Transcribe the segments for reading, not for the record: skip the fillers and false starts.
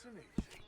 and easy.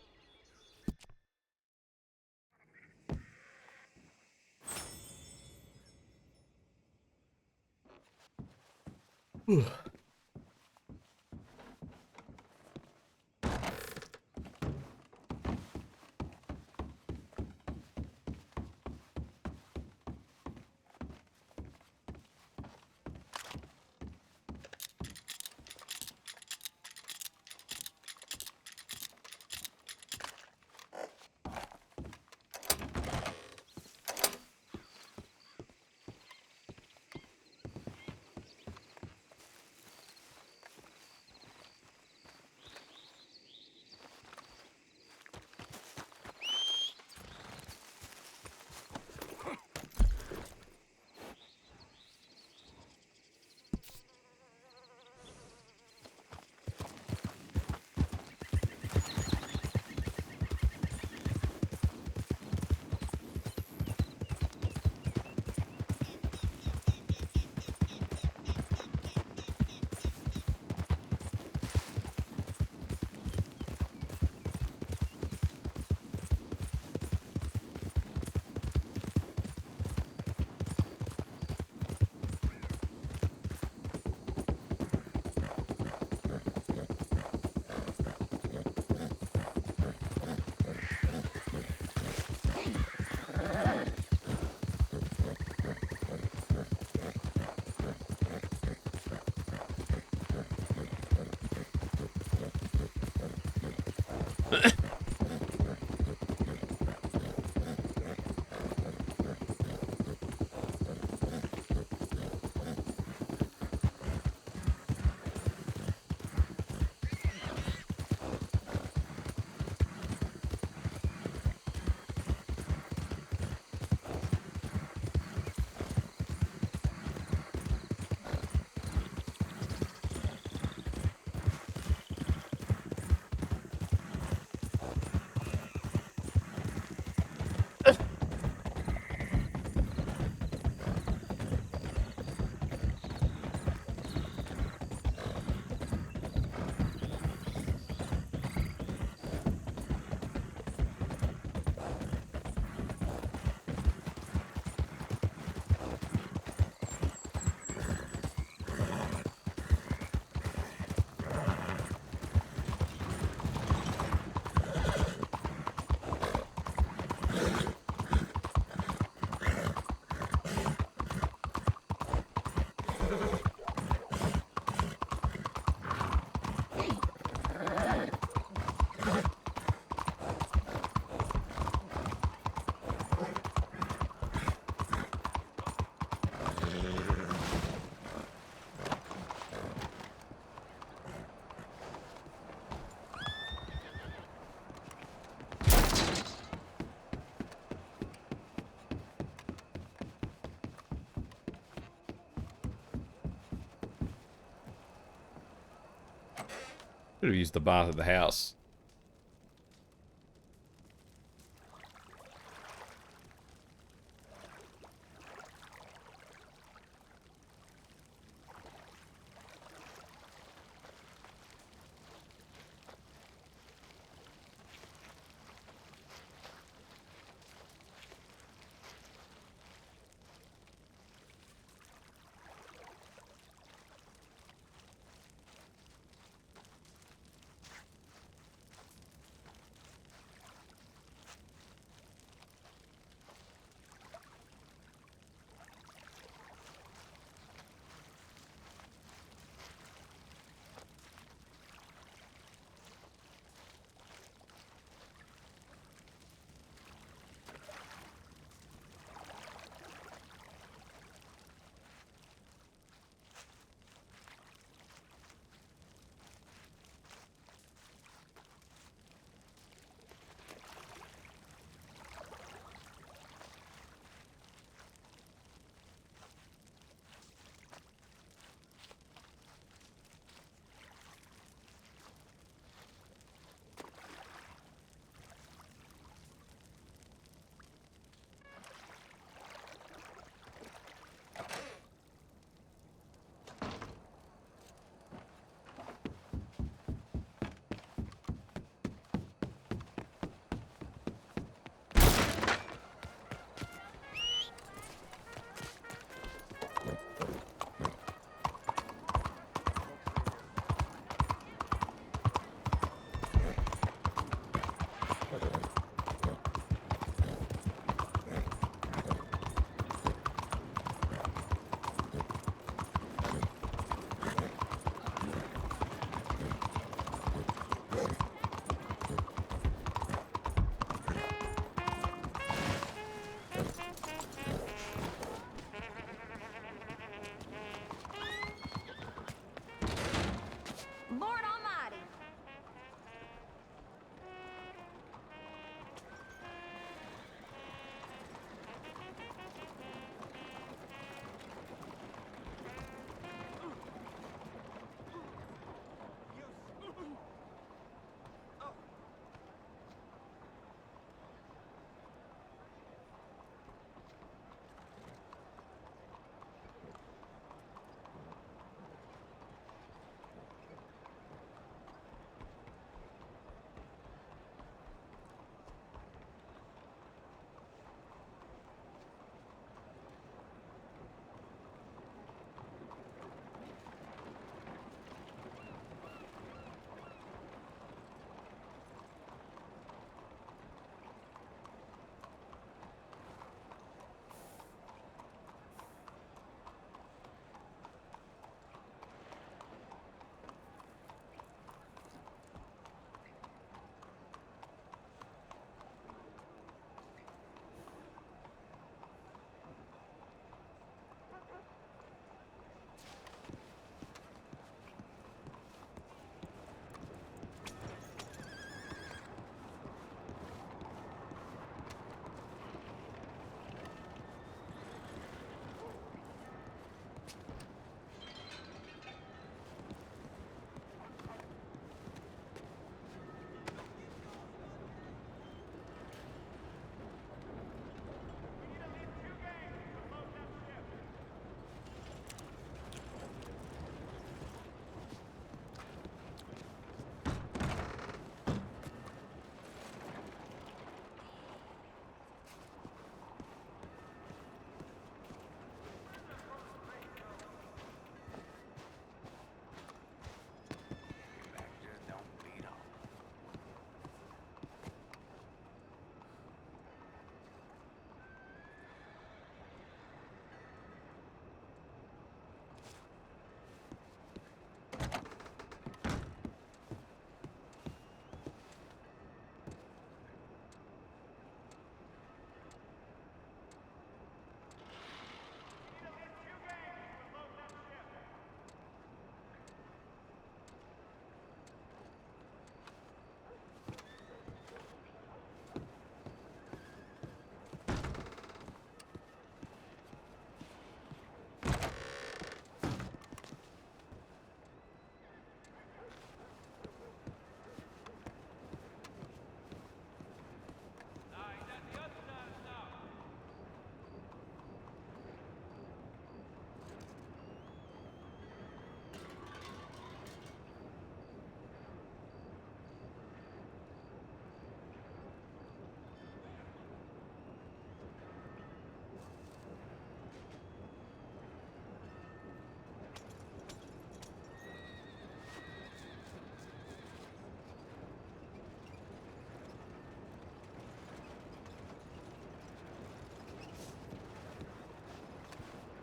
Should have used the bath at the house.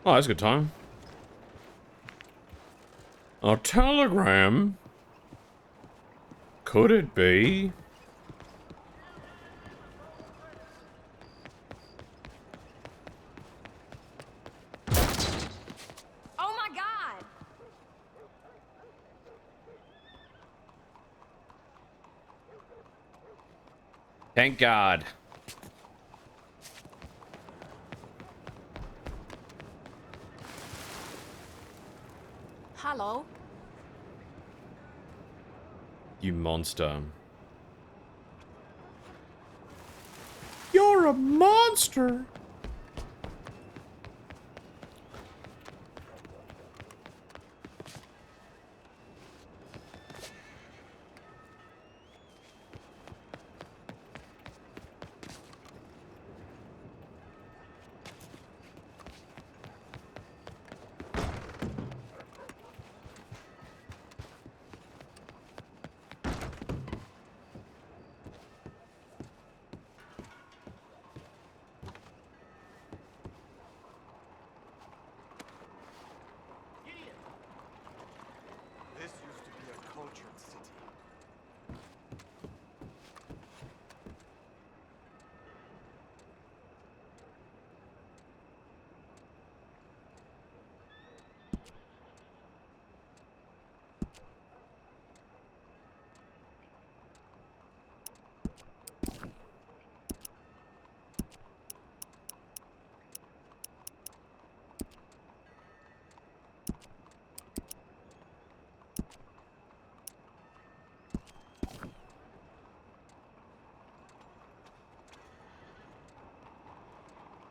Oh, that's a good time. A telegram? Could it be? Oh my God! Thank God. Hello? You monster. You're a monster! This used to be a cultured city.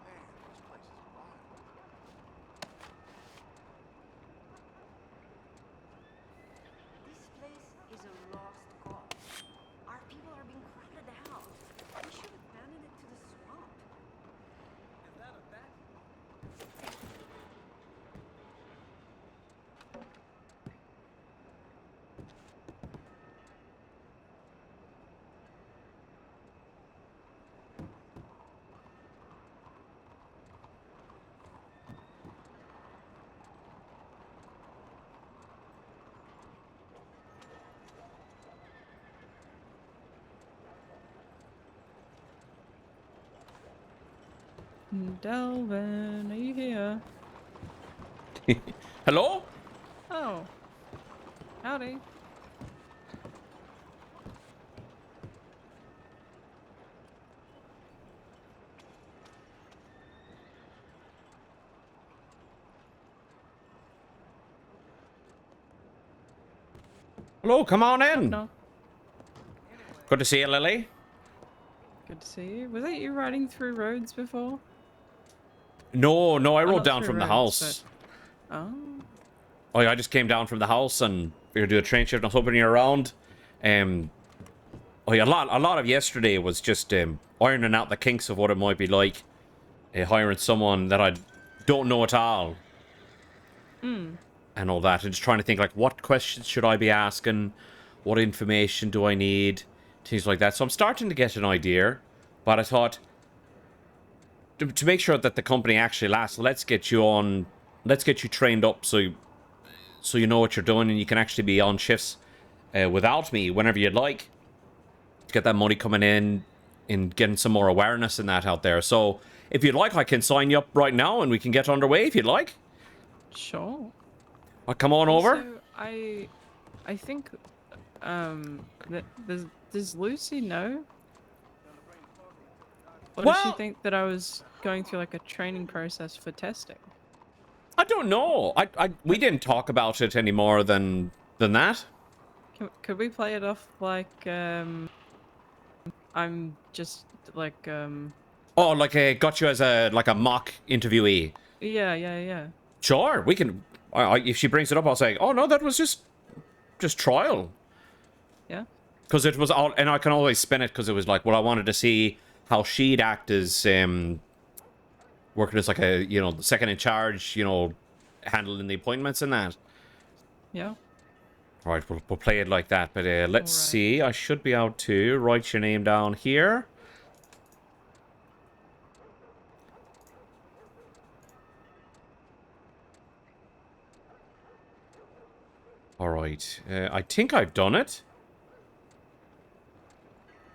Man, this place is wild. This place is a lost cause. Our people are being crowded out. We should abandon it to the swamp. Is that a bat? Delvin, are you here? Hello? Oh, howdy. Hello, come on in. No, Good to see you, Lily. good to see you. Was that you riding through roads before? No, I Oh, rode not down through from the roads, house. Oh, Oh, yeah, I just came down from the house and we were doing a train shift. I was hoping you're around. Oh, yeah, a lot of yesterday was just ironing out the kinks of what it might be like hiring someone that I don't know at all. And all that, and just trying to think like, what questions should I be asking? What information do I need? Things like that. So I'm starting to get an idea, but I thought to make sure that the company actually lasts, let's get you trained up so you know what you're doing and you can actually be on shifts without me whenever you'd like. To get that money coming in and getting some more awareness in that out there. So if you'd like, I can sign you up right now and we can get underway if you'd like. sure. Come on over. Also, I think, that does Lucy know? Or does she Well, think that I was going through like a training process for testing? I don't know. We didn't talk about it any more than that. Could we play it off like, I'm just like, Oh, like got you as a mock interviewee. yeah. Sure, we can. If she brings it up, I'll say, "Oh no, that was just trial." Yeah? Because it was all, and I can always spin it because it was like, well, I wanted to see how she'd act as working as like a second in charge, handling the appointments and that. Yeah? All right, we'll play it like that. But let's Alright. see. I should be able to write your name down here. Alright. I think I've done it.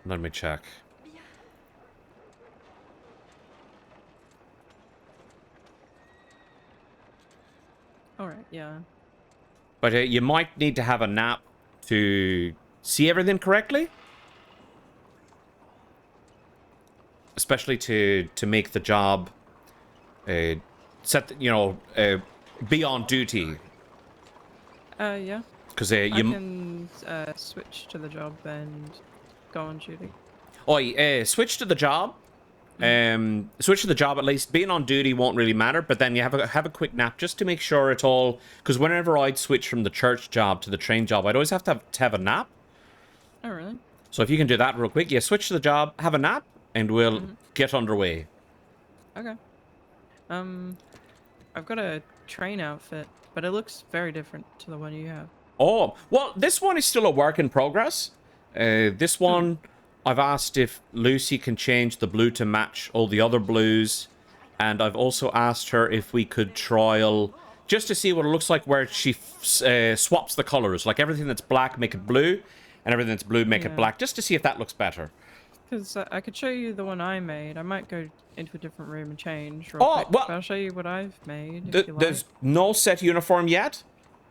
Let me check. Alright, yeah. But you might need to have a nap to see everything correctly. Especially to make the job be on duty. Yeah. Because I you can switch to the job and go on duty. switch to the job. Switch to the job at least. Being on duty won't really matter, but then you have a quick nap just to make sure it's all. Because whenever I'd switch from the church job to the train job, I'd always have to have a nap. Oh, really? So if you can do that real quick, yeah, switch to the job, have a nap, and we'll get underway. Okay. I've got a train outfit, but it looks very different to the one you have. Oh, well, this one is still a work in progress. This one, I've asked if Lucy can change the blue to match all the other blues. And I've also asked her if we could trial, just to see what it looks like, where she swaps the colors. Like everything that's black, make it blue. And everything that's blue, make it black. Just to see if that looks better. Because I could show you the one I made. I might go into a different room and change real quick. Well, But I'll show you what I've made, if you like. There's no set uniform yet.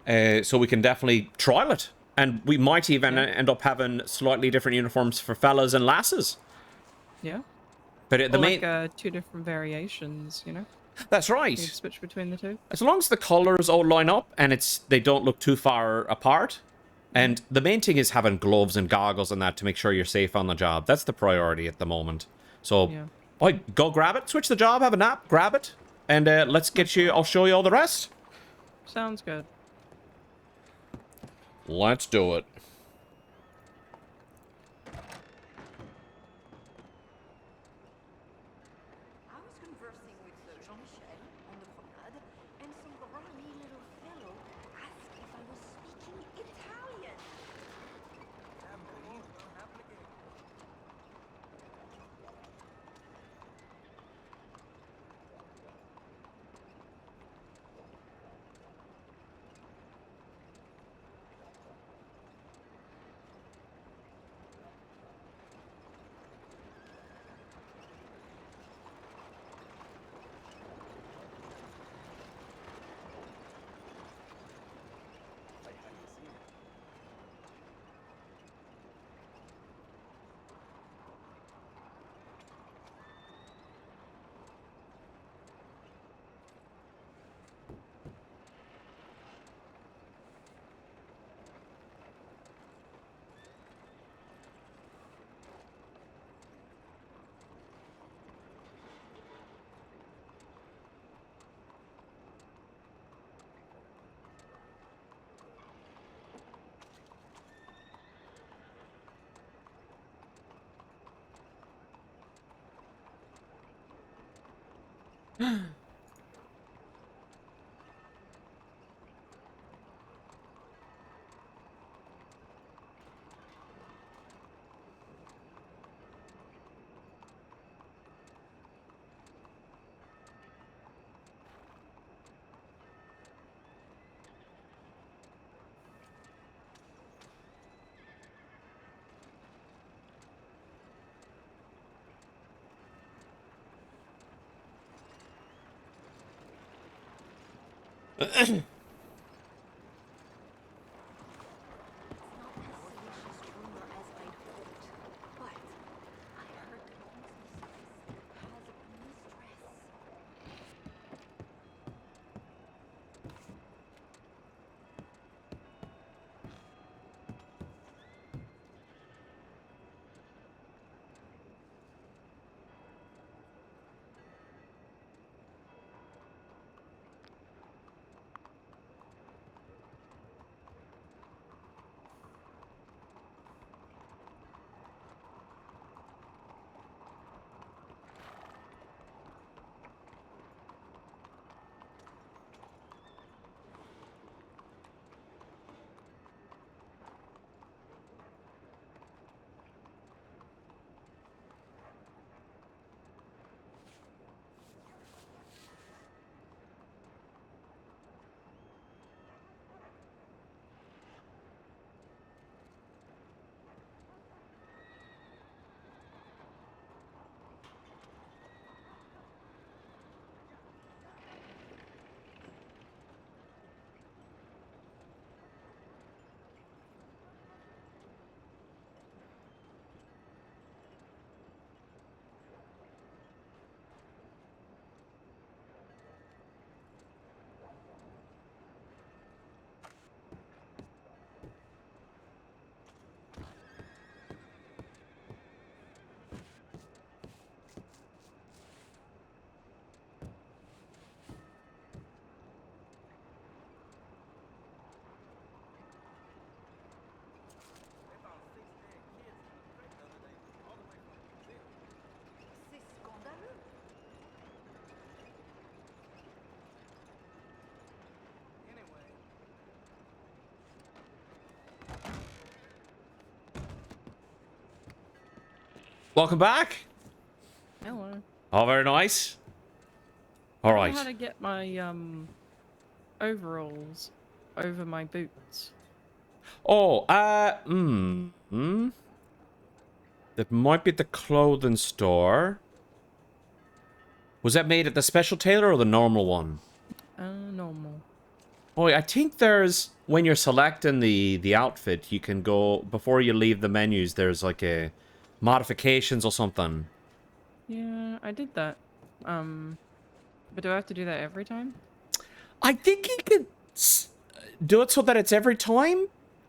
So we can definitely trial it. And we might even end up having slightly different uniforms for fellas and lasses. Yeah. But the main... like 2 different variations, you know? That's right. You can switch between the 2. As long as the colors all line up and they don't look too far apart. And the main thing is having gloves and goggles and that to make sure you're safe on the job. That's the priority at the moment. So, go grab it, switch the job, have a nap, grab it, and let's get you... I'll show you all the rest. Sounds good. Let's do it. I was conversing with Jean-Michel on the promenade, and some grimy little fellow asked if I was speaking Italian. Welcome back. Hello. Oh, very nice. All I right. don't know how to get my overalls over my boots. Oh, that might be at the clothing store. Was that made at the special tailor or the normal one? Normal. Oh, I think there's, when you're selecting the outfit, you can go, before you leave the menus, there's like a modifications or something. Yeah, I did that. But do I have to do that every time? I think you can do it so that it's every time.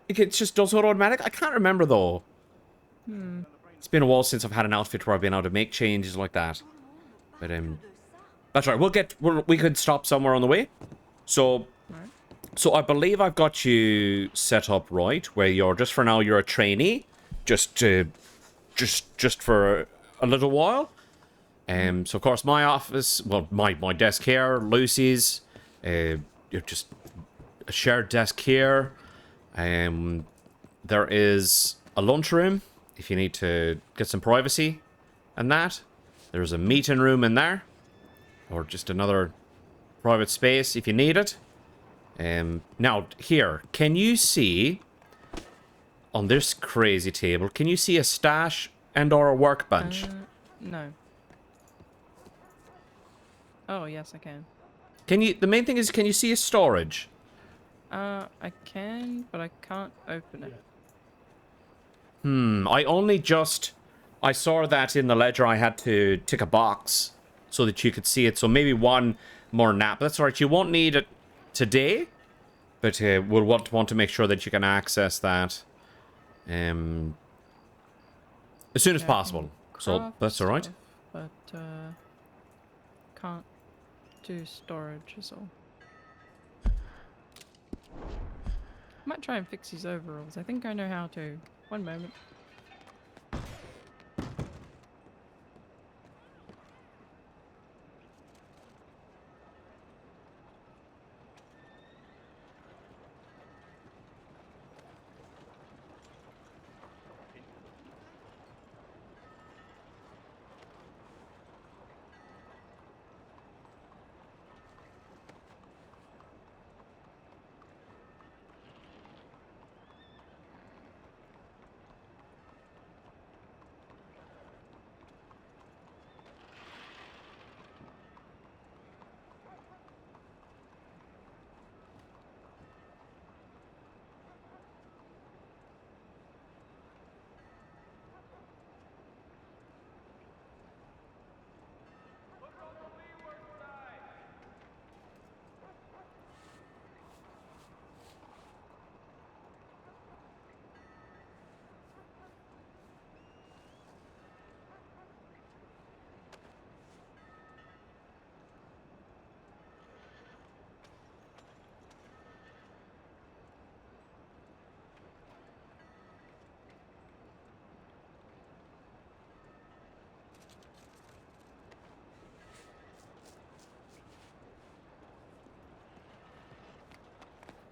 It just does it automatic. I can't remember though. It's been a while since I've had an outfit where I've been able to make changes like that. But that's right. We could stop somewhere on the way. So, Right. so I believe I've got you set up right, where you're just for now you're a trainee, just for a little while. So of course my office, well, my desk here, Lucy's, you're just a shared desk here. There is a lunchroom if you need to get some privacy, and that. There's a meeting room in there, or just another private space if you need it. Now here, can you see on this crazy table? Can you see a stash and/or a workbench? No. Oh, yes, I can. Can you? The main thing is, can you see a storage? I can, but I can't open it. I saw that in the ledger. I had to tick a box so that you could see it. So maybe one more nap. That's all right. You won't need it today, but we'll want to make sure that you can access that as soon as Yeah, I possible. can So craft that's all right. stuff, but can't do storage is all. Might try and fix these overalls. I think I know how to. One moment.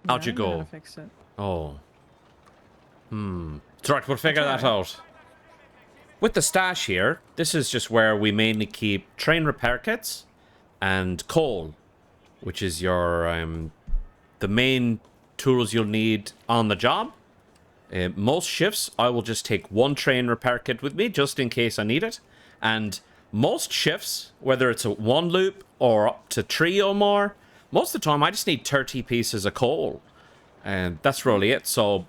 How'd you I don't know how go? to fix it. Oh. It's right, we'll figure that out. With the stash here, this is just where we mainly keep train repair kits and coal, which is your the main tools you'll need on the job. Most shifts, I will just take one train repair kit with me, just in case I need it. And most shifts, whether it's a one loop or up to 3 or more, most of the time I just need 30 pieces of coal. And that's really it. So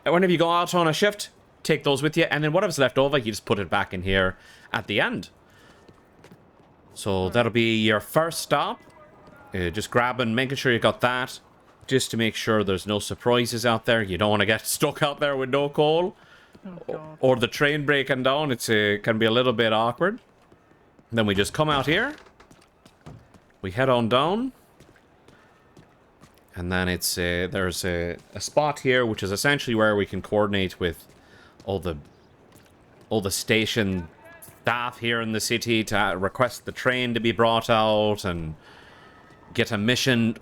whenever you go out on a shift, take those with you. And then whatever's left over, you just put it back in here at the end. So that'll be your first stop. Just grabbing, making sure you got that. Just to make sure there's no surprises out there. You don't want to get stuck out there with no coal. Oh, God. Or the train breaking down. It's can be a little bit awkward. Then we just come out here. We head on down. And then it's there's a spot here, which is essentially where we can coordinate with all the station staff here in the city to request the train to be brought out and get a mission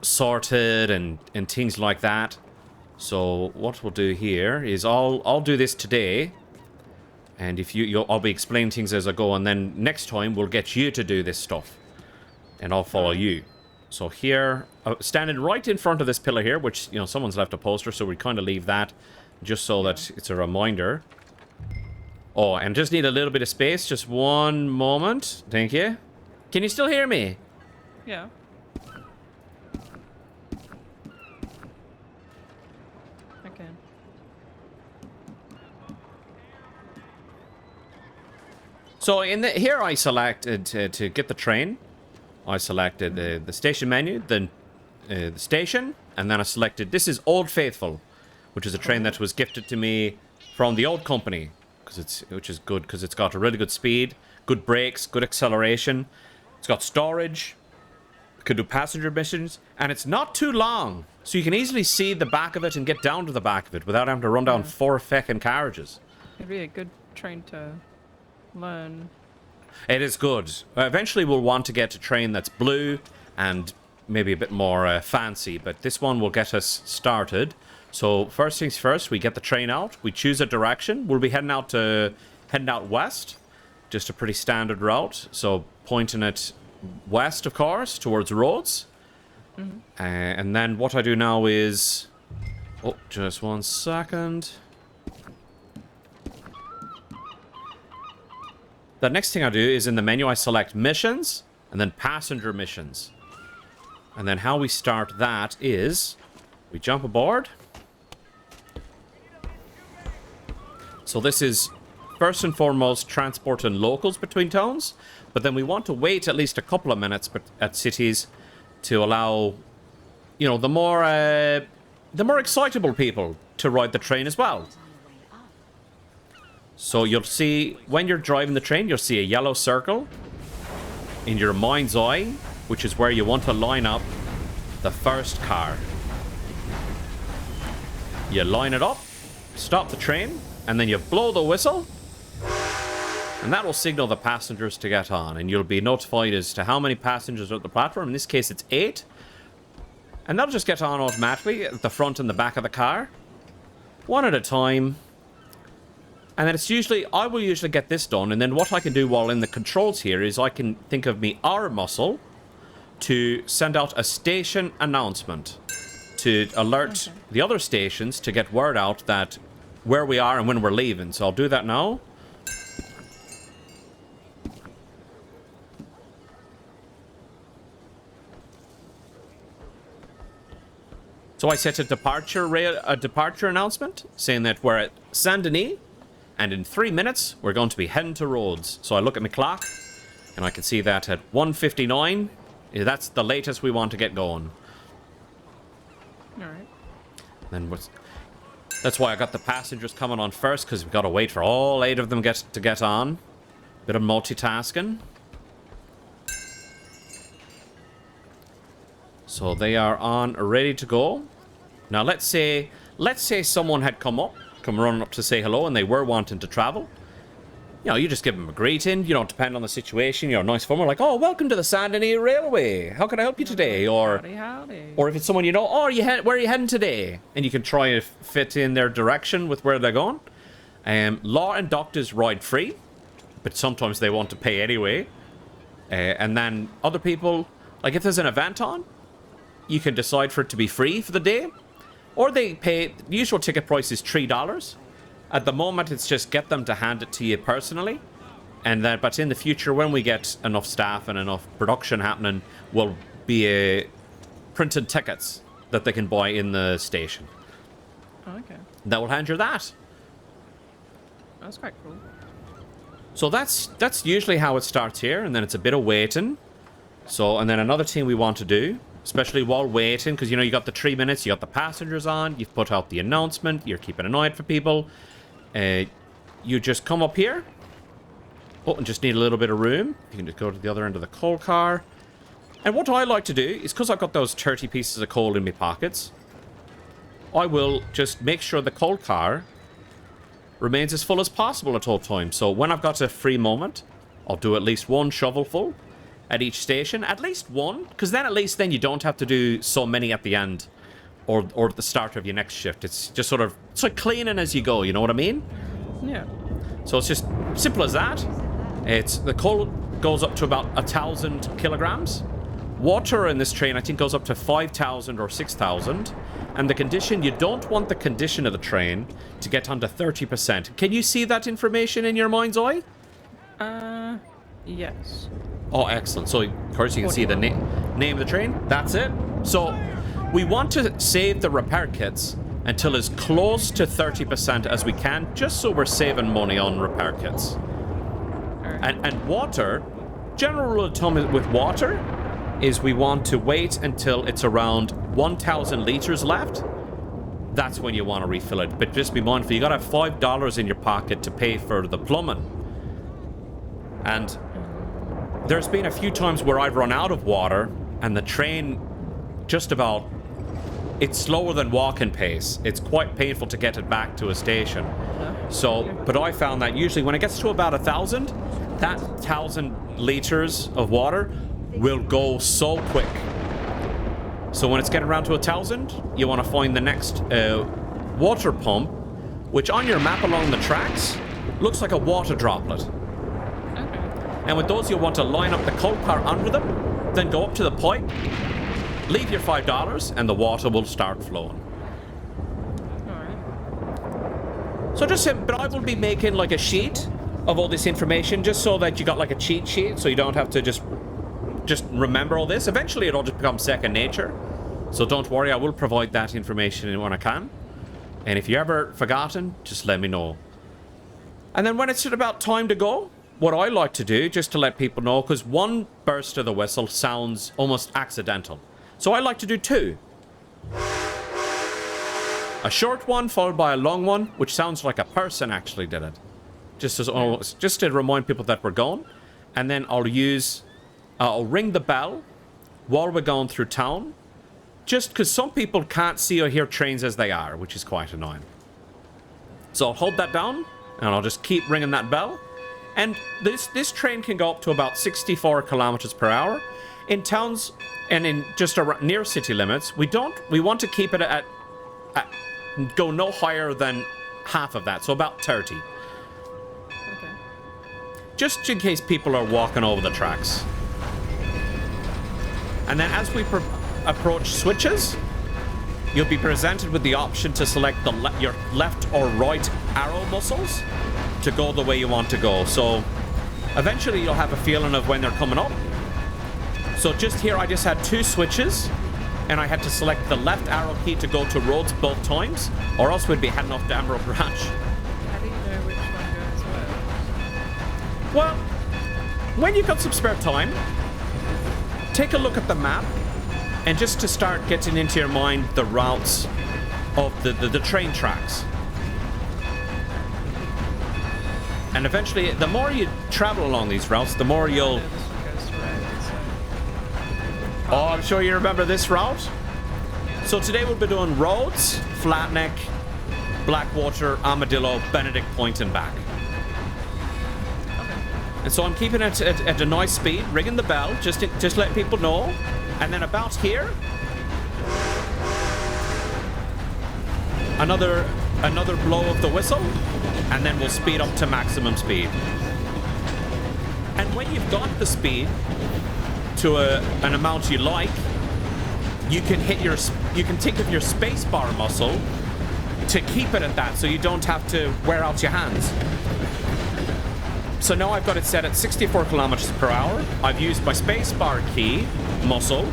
sorted and things like that. So what we'll do here is I'll do this today. And if I'll be explaining things as I go, and then next time we'll get you to do this stuff. And I'll follow you. So here, standing right in front of this pillar here, which, you know, someone's left a poster, so we kind of leave that just so that it's a reminder. Oh, and just need a little bit of space. Just one moment. Thank you. Can you still hear me? Yeah. I can. So here I selected to get the train. I selected the station menu, then the station, and then I selected, this is Old Faithful, which is a train that was gifted to me from the old company, which is good because it's got a really good speed, good brakes, good acceleration. It's got storage, could do passenger missions, and it's not too long, so you can easily see the back of it and get down to the back of it without having to run down 4 feckin' carriages. It'd be a good train to learn. It is good. Eventually we'll want to get a train that's blue and maybe a bit more fancy, but this one will get us started. So first things first, we get the train out, we choose a direction. We'll be heading out west, just a pretty standard route. So pointing it west, of course, towards Rhodes. And then what I do now is, oh, just 1 second. The next thing I do is in the menu I select missions and then passenger missions. And then how we start that is we jump aboard. So this is first and foremost transporting locals between towns, but then we want to wait at least a couple of minutes at cities to allow, you know, the more excitable people to ride the train as well. So you'll see, when you're driving the train, you'll see a yellow circle in your mind's eye, which is where you want to line up the first car. You line it up, stop the train, and then you blow the whistle, and that will signal the passengers to get on, and you'll be notified as to how many passengers are at the platform. In this case, it's 8. And that'll just get on automatically at the front and the back of the car, one at a time. And then it's usually, I will usually get this done, and then what I can do while in the controls here is I can think of me R muscle to send out a station announcement to alert the other stations to get word out that where we are and when we're leaving. So I'll do that now. So I set a departure announcement saying that we're at Saint Denis. And in 3 minutes, we're going to be heading to Rhodes. So I look at my clock, and I can see that at 1:59, that's the latest we want to get going. Alright. Then that's why I got the passengers coming on first, because we've got to wait for all 8 of them to get on. Bit of multitasking. So they are on, ready to go. Now let's say someone had come running up to say hello, and they were wanting to travel. You know, you just give them a greeting. You don't depend on the situation. You're nice form. Like, oh, welcome to the Saint Denis Railway. How can I help you today? Or, howdy. Or if it's someone you know, oh, where are you heading today? And you can try to fit in their direction with where they're going. Law and doctors ride free, but sometimes they want to pay anyway. And then other people, like if there's an event on, you can decide for it to be free for the day. Or they pay, the usual ticket price is $3. At the moment, it's just get them to hand it to you personally. And then, but in the future, when we get enough staff and enough production happening, will be printed tickets that they can buy in the station. Oh, okay. That will hand you that. That's quite cool. So that's usually how it starts here, and then it's a bit of waiting. So, and then another thing we want to do, especially while waiting, because, you know, you got the 3 minutes, you got the passengers on, you've put out the announcement, you're keeping an eye out for people. You just come up here. Oh, and just need a little bit of room. You can just go to the other end of the coal car. And what I like to do is, because I've got those 30 pieces of coal in my pockets, I will just make sure the coal car remains as full as possible at all times. So when I've got a free moment, I'll do at least one shovelful at each station. At least one, because then at least then you don't have to do so many at the end or at the start of your next shift. It's just sort of, it's like cleaning as you go, you know what I mean? Yeah. So it's just simple as that. It's the coal goes up to about 1,000 kilograms. Water in this train, I think, goes up to 5,000 or 6,000. And the condition, you don't want the condition of the train to get under 30%. Can you see that information in your mind's eye? Yes. Oh, excellent. So, of course, you can see the name of the train. That's it. So, we want to save the repair kits until as close to 30% as we can, just so we're saving money on repair kits. Alright. And water, general rule of thumb with water is we want to wait until it's around 1,000 liters left. That's when you want to refill it. But just be mindful, you got to have $5 in your pocket to pay for the plumbing. And there's been a few times where I've run out of water and the train just about, it's slower than walking pace. It's quite painful to get it back to a station. So, but I found that usually when it gets to about 1,000, that 1,000 liters of water will go so quick. So when it's getting around to 1,000, you want to find the next water pump, which on your map along the tracks looks like a water droplet. Okay. And with those, you'll want to line up the coal car under them, then go up to the pipe, leave your $5, and the water will start flowing. Alright. So just, but I will be making like a sheet of all this information, just so that you got like a cheat sheet, so you don't have to just remember all this. Eventually, it'll just become second nature. So don't worry, I will provide that information when I can. And if you're ever forgotten, just let me know. And then when it's about time to go, what I like to do, just to let people know, because one burst of the whistle sounds almost accidental. So I like to do two. A short one followed by a long one, which sounds like a person actually did it. Just to remind people that we're going. And then I'll ring the bell while we're going through town. Just because some people can't see or hear trains as they are, which is quite annoying. So I'll hold that down, and I'll just keep ringing that bell. And this train can go up to about 64 kilometers per hour. In towns and in just around, near city limits, we want to keep it at go no higher than half of that, so about 30. Okay. Just in case people are walking over the tracks. And then as we approach switches, you'll be presented with the option to select your left or right arrow muscles to go the way you want to go. So eventually you'll have a feeling of when they're coming up. So just here I just had two switches, and I had to select the left arrow key to go to roads both times, or else we'd be heading off to Emerald Branch. How do you know which one goes where? Well, when you've got some spare time, take a look at the map, and just to start getting into your mind the routes of the train tracks. And eventually, the more you travel along these routes, the more you'll... This one goes to red, so... Oh, I'm sure you remember this route. So today we'll be doing Rhodes, Flatneck, Blackwater, Armadillo, Benedict Point, and back. Okay. And so I'm keeping it at a nice speed, ringing the bell, just let people know. And then about here, another blow of the whistle, and then we'll speed up to maximum speed. And when you've got the speed to an amount you like, you can think of your space bar muscle to keep it at that, so you don't have to wear out your hands. So now I've got it set at 64 kilometers per hour. I've used my space bar key muscle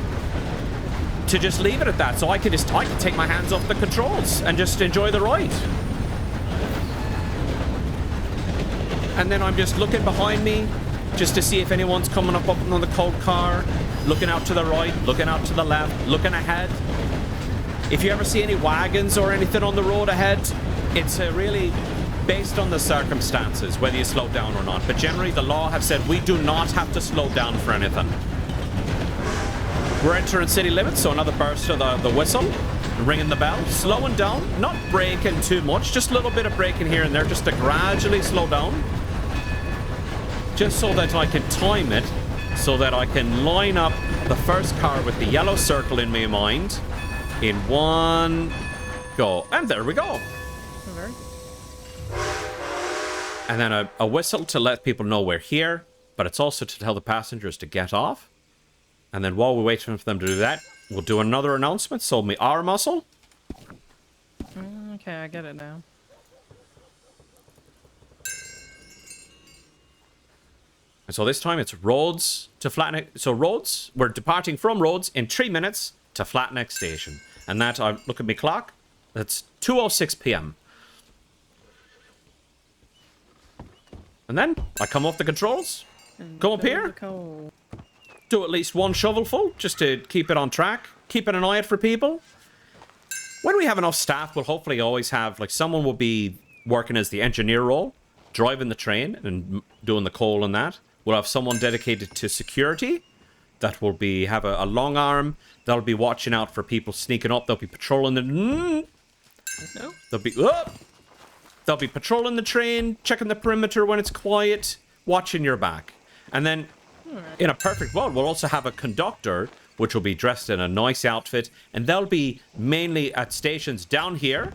to just leave it at that, so I can take my hands off the controls and just enjoy the ride. And then I'm just looking behind me just to see if anyone's coming up on the cold car, looking out to the right, looking out to the left, looking ahead. If you ever see any wagons or anything on the road ahead, it's really based on the circumstances, whether you slow down or not. But generally, the law have said we do not have to slow down for anything. We're entering city limits, so another burst of the whistle, ringing the bell, slowing down, not braking too much, just a little bit of braking here and there, just to gradually slow down. Just so that I can time it, so that I can line up the first car with the yellow circle in my mind in one go. And there we go. Very good. And then a whistle to let people know we're here, but it's also to tell the passengers to get off. And then while we wait for them to do that, we'll do another announcement. Sold me our muscle. Okay, I get it now. And so this time it's Rhodes to Flatneck. So Rhodes, we're departing from Rhodes in 3 minutes to Flatneck Station. And that, I look at my clock, that's 2:06 p.m. And then I come off the controls, come up here, do at least one shovelful just to keep it on track, keeping an eye out for people. When we have enough staff, we'll hopefully always have, like, someone will be working as the engineer role, driving the train and doing the coal and that. We'll have someone dedicated to security that will be have a long arm. That'll be watching out for people sneaking up. They'll be patrolling the... No. They'll be patrolling the train, checking the perimeter when it's quiet, watching your back. And then, in a perfect world, we'll also have a conductor, which will be dressed in a nice outfit, and they'll be mainly at stations down here,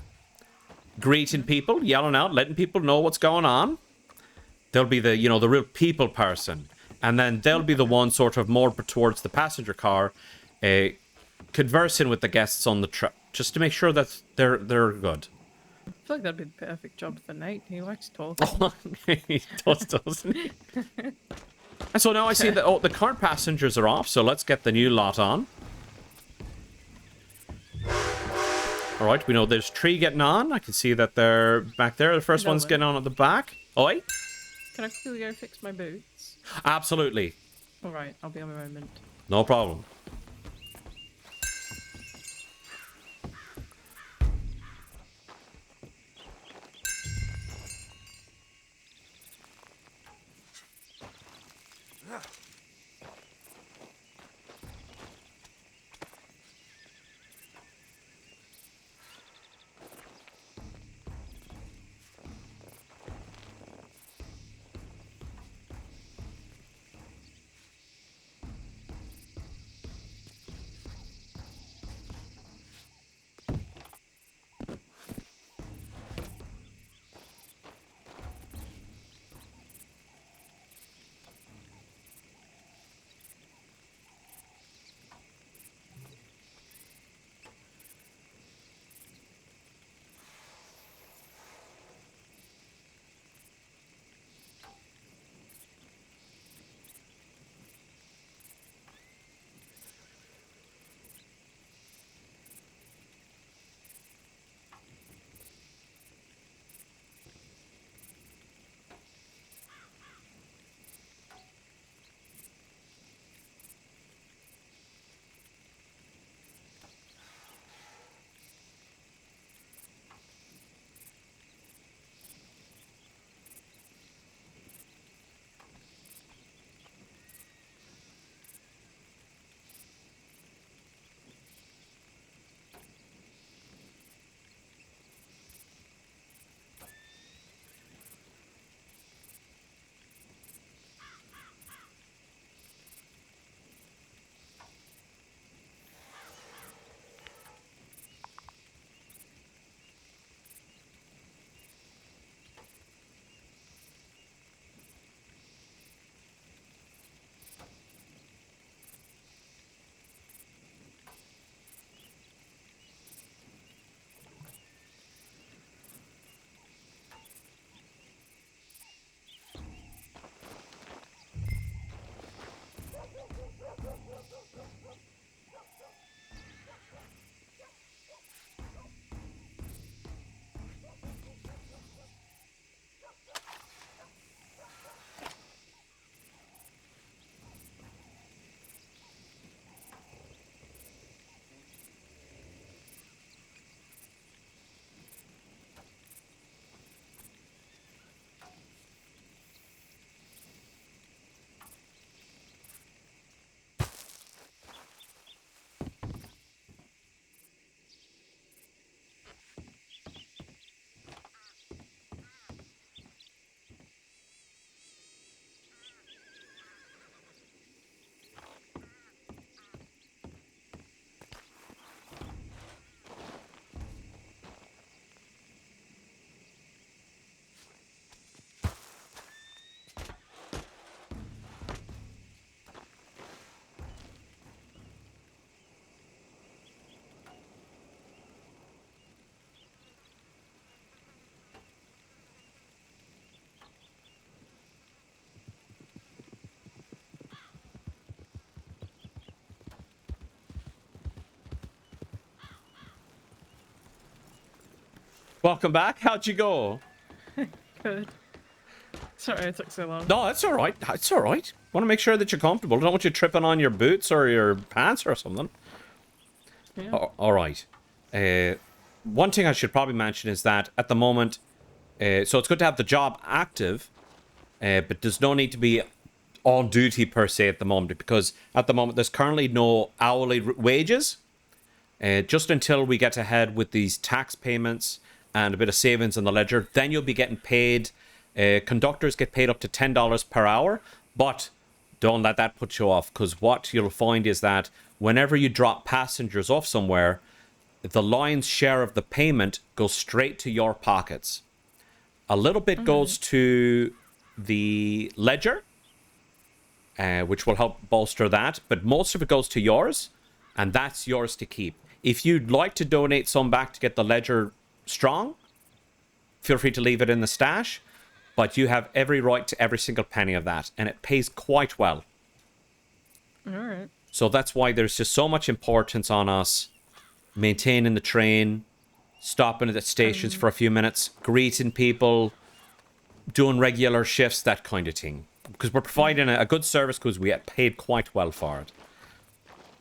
greeting people, yelling out, letting people know what's going on. They'll be the, you know, the real people person. And then they'll be the one sort of more towards the passenger car, conversing with the guests on the trip, just to make sure that they're good. I feel like that'd be the perfect job for Nate. He likes talking. He does, doesn't he? And so now I see that the current passengers are off, so let's get the new lot on. Alright, we know there's 3 getting on. I can see that they're back there. The first one's getting on at the back. Oi? Can I quickly go fix my boots? Absolutely. Alright, I'll be on a moment. No problem. Welcome back. How'd you go? Good. Sorry it took so long. No, that's all right. It's all right. Want to make sure that you're comfortable. Don't want you tripping on your boots or your pants or something. Yeah. Oh, all right. One thing I should probably mention is that at the moment, so it's good to have the job active, but there's no need to be on duty per se at the moment, because at the moment there's currently no hourly wages. Just until we get ahead with these tax payments and a bit of savings in the ledger, then you'll be getting paid. Conductors get paid up to $10 per hour, but don't let that put you off, because what you'll find is that whenever you drop passengers off somewhere, the lion's share of the payment goes straight to your pockets. A little bit goes to the ledger, which will help bolster that, but most of it goes to yours, and that's yours to keep. If you'd like to donate some back to get the ledger strong, feel free to leave it in the stash, but you have every right to every single penny of that, and it pays quite well. All right. So that's why there's just so much importance on us maintaining the train, stopping at the stations for a few minutes, greeting people, doing regular shifts, that kind of thing. Because we're providing a good service, because we get paid quite well for it.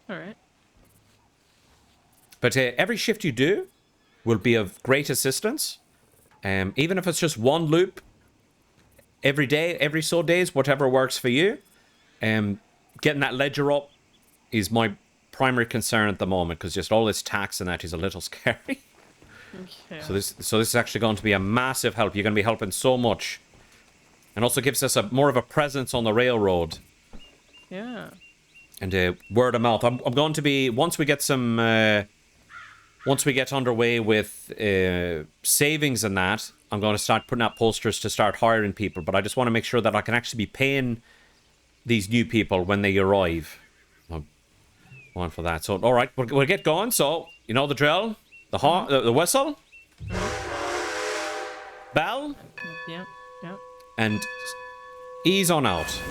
All right. But every shift you do will be of great assistance. Even if it's just one loop every day, every so days, whatever works for you. Getting that ledger up is my primary concern at the moment, because just all this tax and that is a little scary. Yeah. So this is actually going to be a massive help. You're going to be helping so much. And also gives us more of a presence on the railroad. Yeah. And word of mouth. I'm going to be, once we get underway with savings and that, I'm going to start putting out posters to start hiring people. But I just want to make sure that I can actually be paying these new people when they arrive. I'm going for that. So, all right, we'll get going. So, you know the drill. The whistle. Bell. Yeah. Yeah. And ease on out.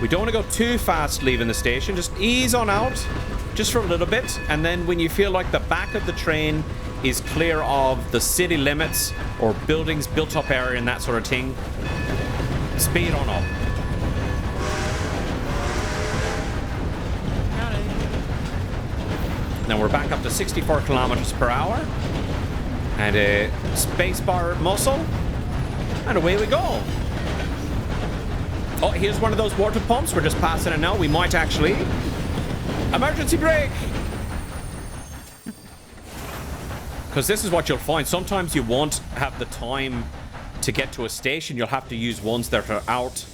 We don't want to go too fast leaving the station. Just ease on out, just for a little bit. And then when you feel like the back of the train is clear of the city limits or buildings, built up area and that sort of thing, speed on up. Got it. Now we're back up to 64 kilometers per hour. And a spacebar muscle. And away we go. Oh, here's one of those water pumps. We're just passing it now. We might actually... Emergency brake! Because this is what you'll find. Sometimes you won't have the time to get to a station. You'll have to use ones that are out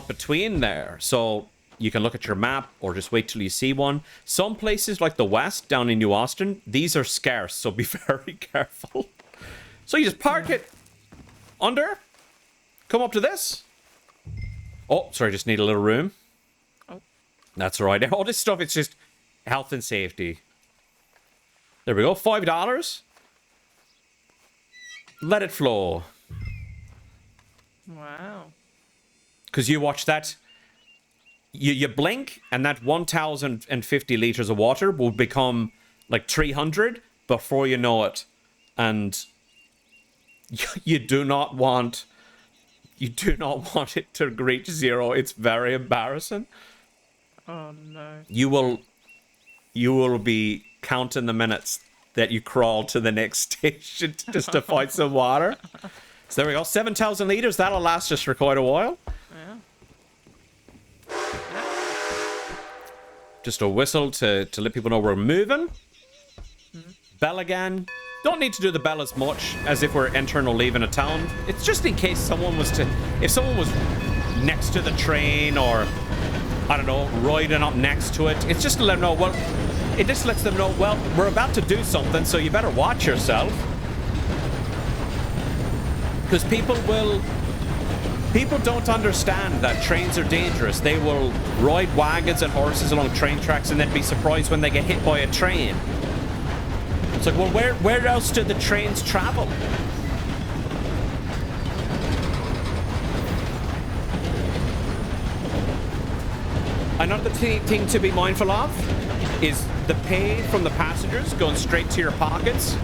between there. So you can look at your map or just wait till you see one. Some places like the West, down in New Austin, these are scarce. So be very careful. So you just park it under, come up to this. Oh, sorry, just need a little room. Oh. That's all right. All this stuff, it's just health and safety. There we go, $5. Let it flow. Wow. Because you watch that, you blink, and that 1,050 liters of water will become like 300 before you know it. And you do not want it to reach zero. It's very embarrassing. Oh no. You will be counting the minutes that you crawl to the next station just to find some water. So there we go, 7,000 liters. That'll last us for quite a while. Yeah. Just a whistle to let people know we're moving. Bell again. Don't need to do the bell as much as if we're entering or leaving a town. It's just in case if someone was next to the train or, I don't know, riding up next to it. It's just to let them know, well, it just lets them know, well, we're about to do something, so you better watch yourself. Because people don't understand that trains are dangerous. They will ride wagons and horses along train tracks and then be surprised when they get hit by a train. It's like, well, where else do the trains travel? Another thing to be mindful of is the pay from the passengers going straight to your pockets.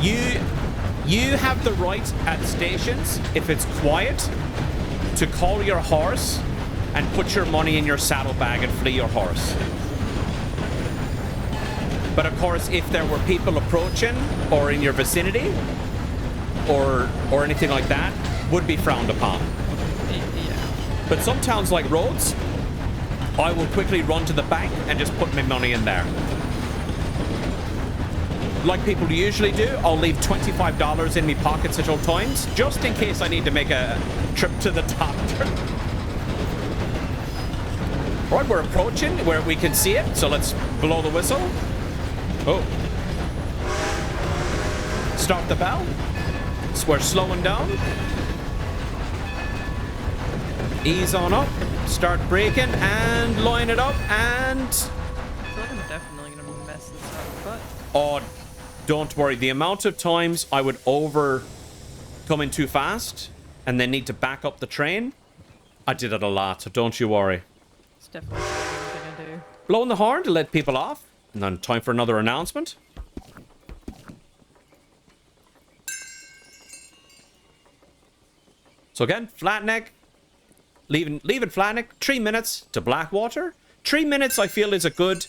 You have the right at stations, if it's quiet, to call your horse and put your money in your saddlebag and flee your horse. But of course, if there were people approaching or in your vicinity or anything like that, would be frowned upon. Yeah. But some towns like Rhodes, I will quickly run to the bank and just put my money in there. Like people usually do, I'll leave $25 in my pockets at all times, just in case I need to make a trip to the doctor. Right, we're approaching where we can see it, so let's blow the whistle. Oh. Start the bell. So we're slowing down. Ease on up. Start braking and line it up and... I feel like I'm definitely gonna mess this up, but... Oh, don't worry. The amount of times I would come in too fast and then need to back up the train, I did it a lot, so don't you worry. It's definitely something I'm gonna do. Blowing the horn to let people off. And then time for another announcement. So again, Flatneck. Leaving Flatneck, 3 minutes to Blackwater. 3 minutes, I feel, is a good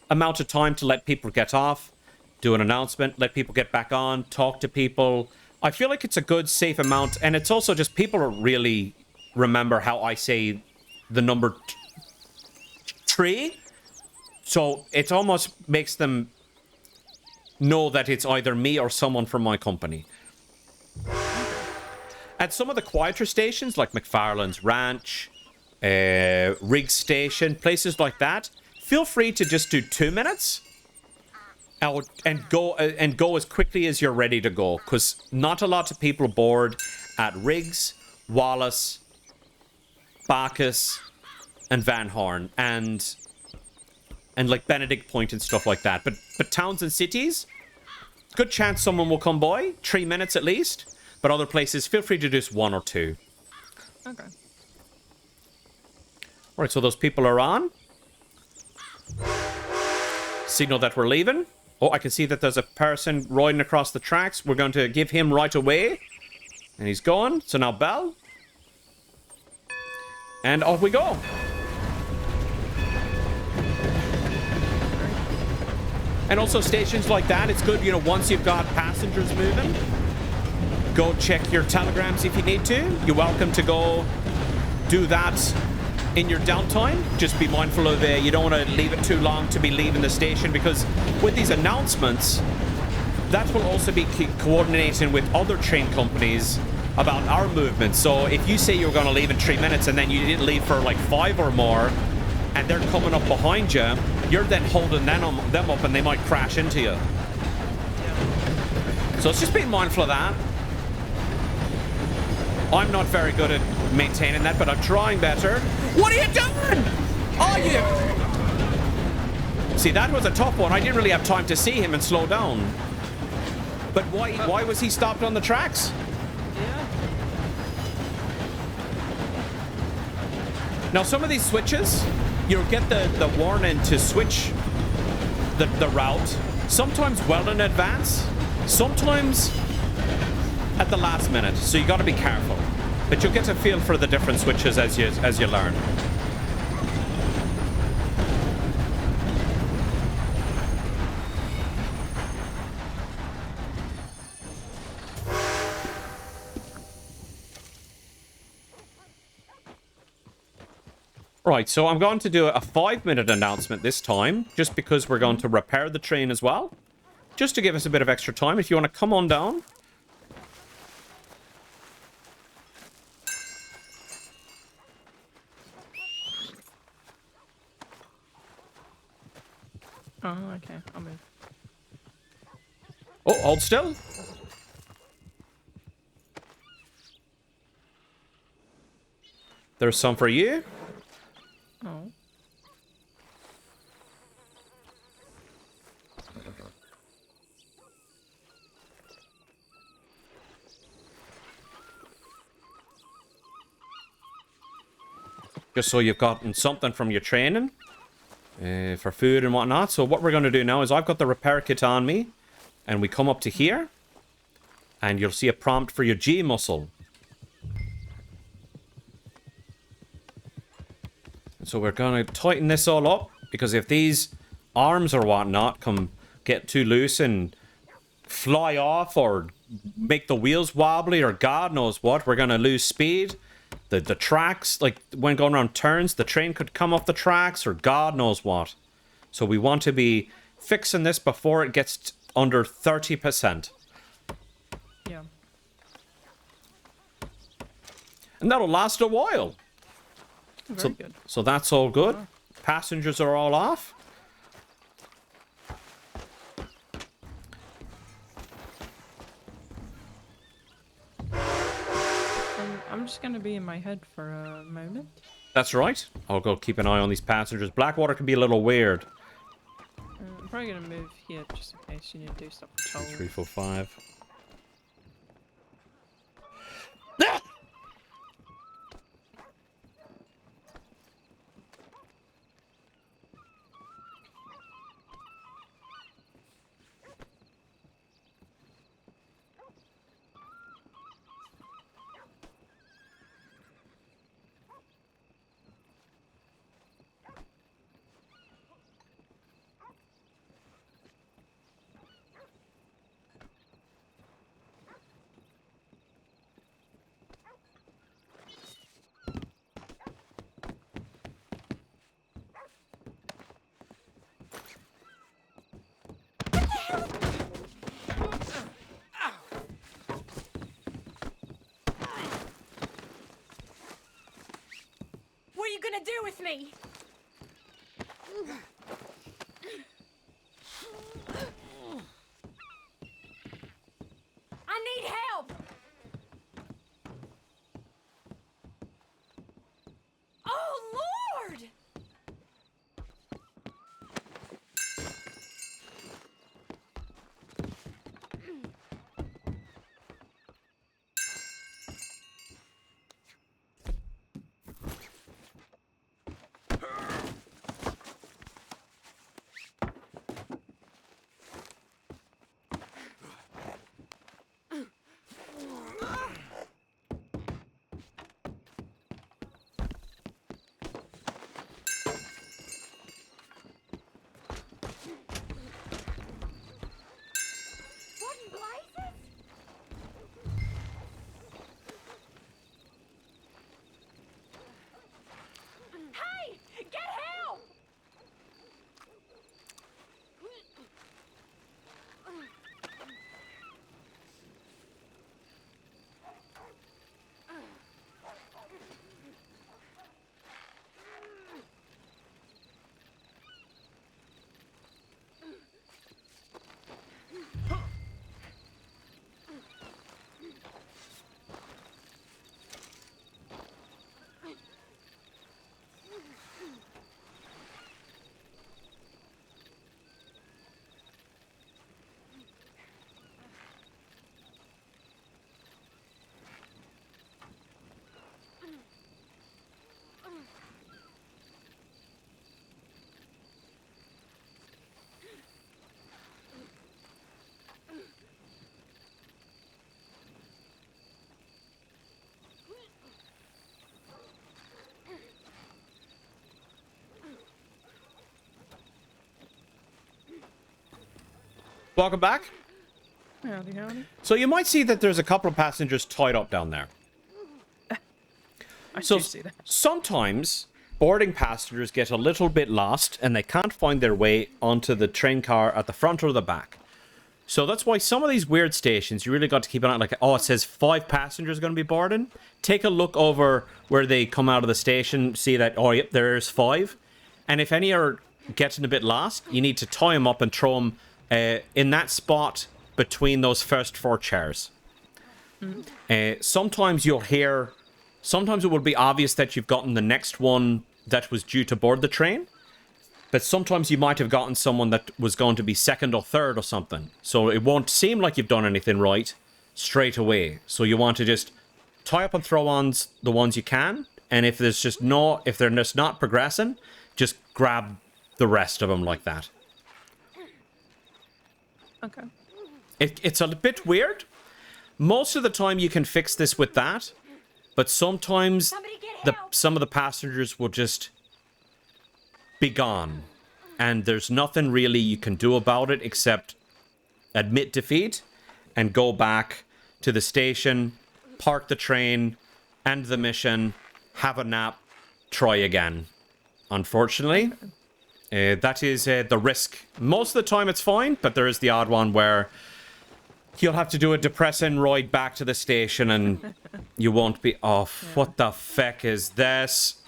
amount of time to let people get off, do an announcement, let people get back on, talk to people. I feel like it's a good, safe amount, and it's also just people really remember how I say the number 3. So it almost makes them know that it's either me or someone from my company. At some of the quieter stations, like McFarlane's Ranch, Riggs Station, places like that, feel free to just do 2 minutes and go as quickly as you're ready to go, because not a lot of people board at Riggs, Wallace, Bacchus, and Van Horn, and like Benedict Point and stuff like that. But towns and cities, good chance someone will come by, 3 minutes at least. But other places, feel free to do just 1 or 2. Okay. Alright, so those people are on. Signal that we're leaving. Oh, I can see that there's a person riding across the tracks. We're going to give him right away. And he's gone. So now bell. And off we go. And also stations like that, it's good, you know, once you've got passengers moving, go check your telegrams if you need to. You're welcome to go do that in your downtime. Just be mindful of you don't want to leave it too long to be leaving the station, because with these announcements, that will also be coordinating with other train companies about our movement. So if you say you're going to leave in 3 minutes and then you didn't leave for like 5 or more, and they're coming up behind you, you're then holding them up and they might crash into you. So it's just being mindful of that. I'm not very good at maintaining that, but I'm trying better. What are you doing? Are you? See, that was a tough one. I didn't really have time to see him and slow down. But why was he stopped on the tracks? Yeah. Now, some of these switches, you'll get the warning to switch the route. Sometimes well in advance. Sometimes at the last minute, so you got to be careful. But you'll get a feel for the different switches as you learn. Right, so I'm going to do a 5-minute announcement this time, just because we're going to repair the train as well. Just to give us a bit of extra time. If you want to come on down. Oh, okay. I'll move. Oh, hold still. There's some for you. Oh. Just so you've gotten something from your training. For food and whatnot. So what we're going to do now is I've got the repair kit on me. And we come up to here. And you'll see a prompt for your G muscle. So we're going to tighten this all up, because if these arms or whatnot get too loose and fly off or make the wheels wobbly or God knows what, we're going to lose speed. The tracks, like when going around turns, the train could come off the tracks or God knows what. So we want to be fixing this before it gets under 30%. Yeah. And that'll last a while. Very good. So that's all good. Passengers are all off. I'm just going to be in my head for a moment. That's right. I'll go keep an eye on these passengers. Blackwater can be a little weird. I'm probably going to move here just in case you need to do stuff with toll. 3, 4, 5. What are you gonna do with me? I need help! Oh, Lord! What in blazes? Hey! Get help! Welcome back. Howdy, howdy. So you might see that there's a couple of passengers tied up down there. I So do see that. sometimes boarding passengers get a little bit lost and they can't find their way onto the train car at the front or the back. So that's why some of these weird stations, you really got to keep an eye, like, oh, it says 5 passengers going to be boarding. Take a look over where they come out of the station, see that, oh, yep, there's 5. And if any are getting a bit lost, you need to tie them up and throw them in that spot between those first 4 chairs. Sometimes you'll hear, sometimes it will be obvious that you've gotten the next one that was due to board the train. But sometimes you might have gotten someone that was going to be second or third or something. So it won't seem like you've done anything right straight away. So you want to just tie up and throw on the ones you can. And if there's just no, if they're just not progressing, just grab the rest of them like that. Okay. It's a bit weird, most of the time you can fix this with that, but sometimes Somebody get help. some of the passengers will just be gone, and there's nothing really you can do about it except admit defeat and go back to the station, park the train, end the mission, have a nap, try again. Unfortunately, that is the risk. Most of the time it's fine, but there is the odd one where you'll have to do a depressing ride back to the station and you won't be off. Yeah. What the feck is this?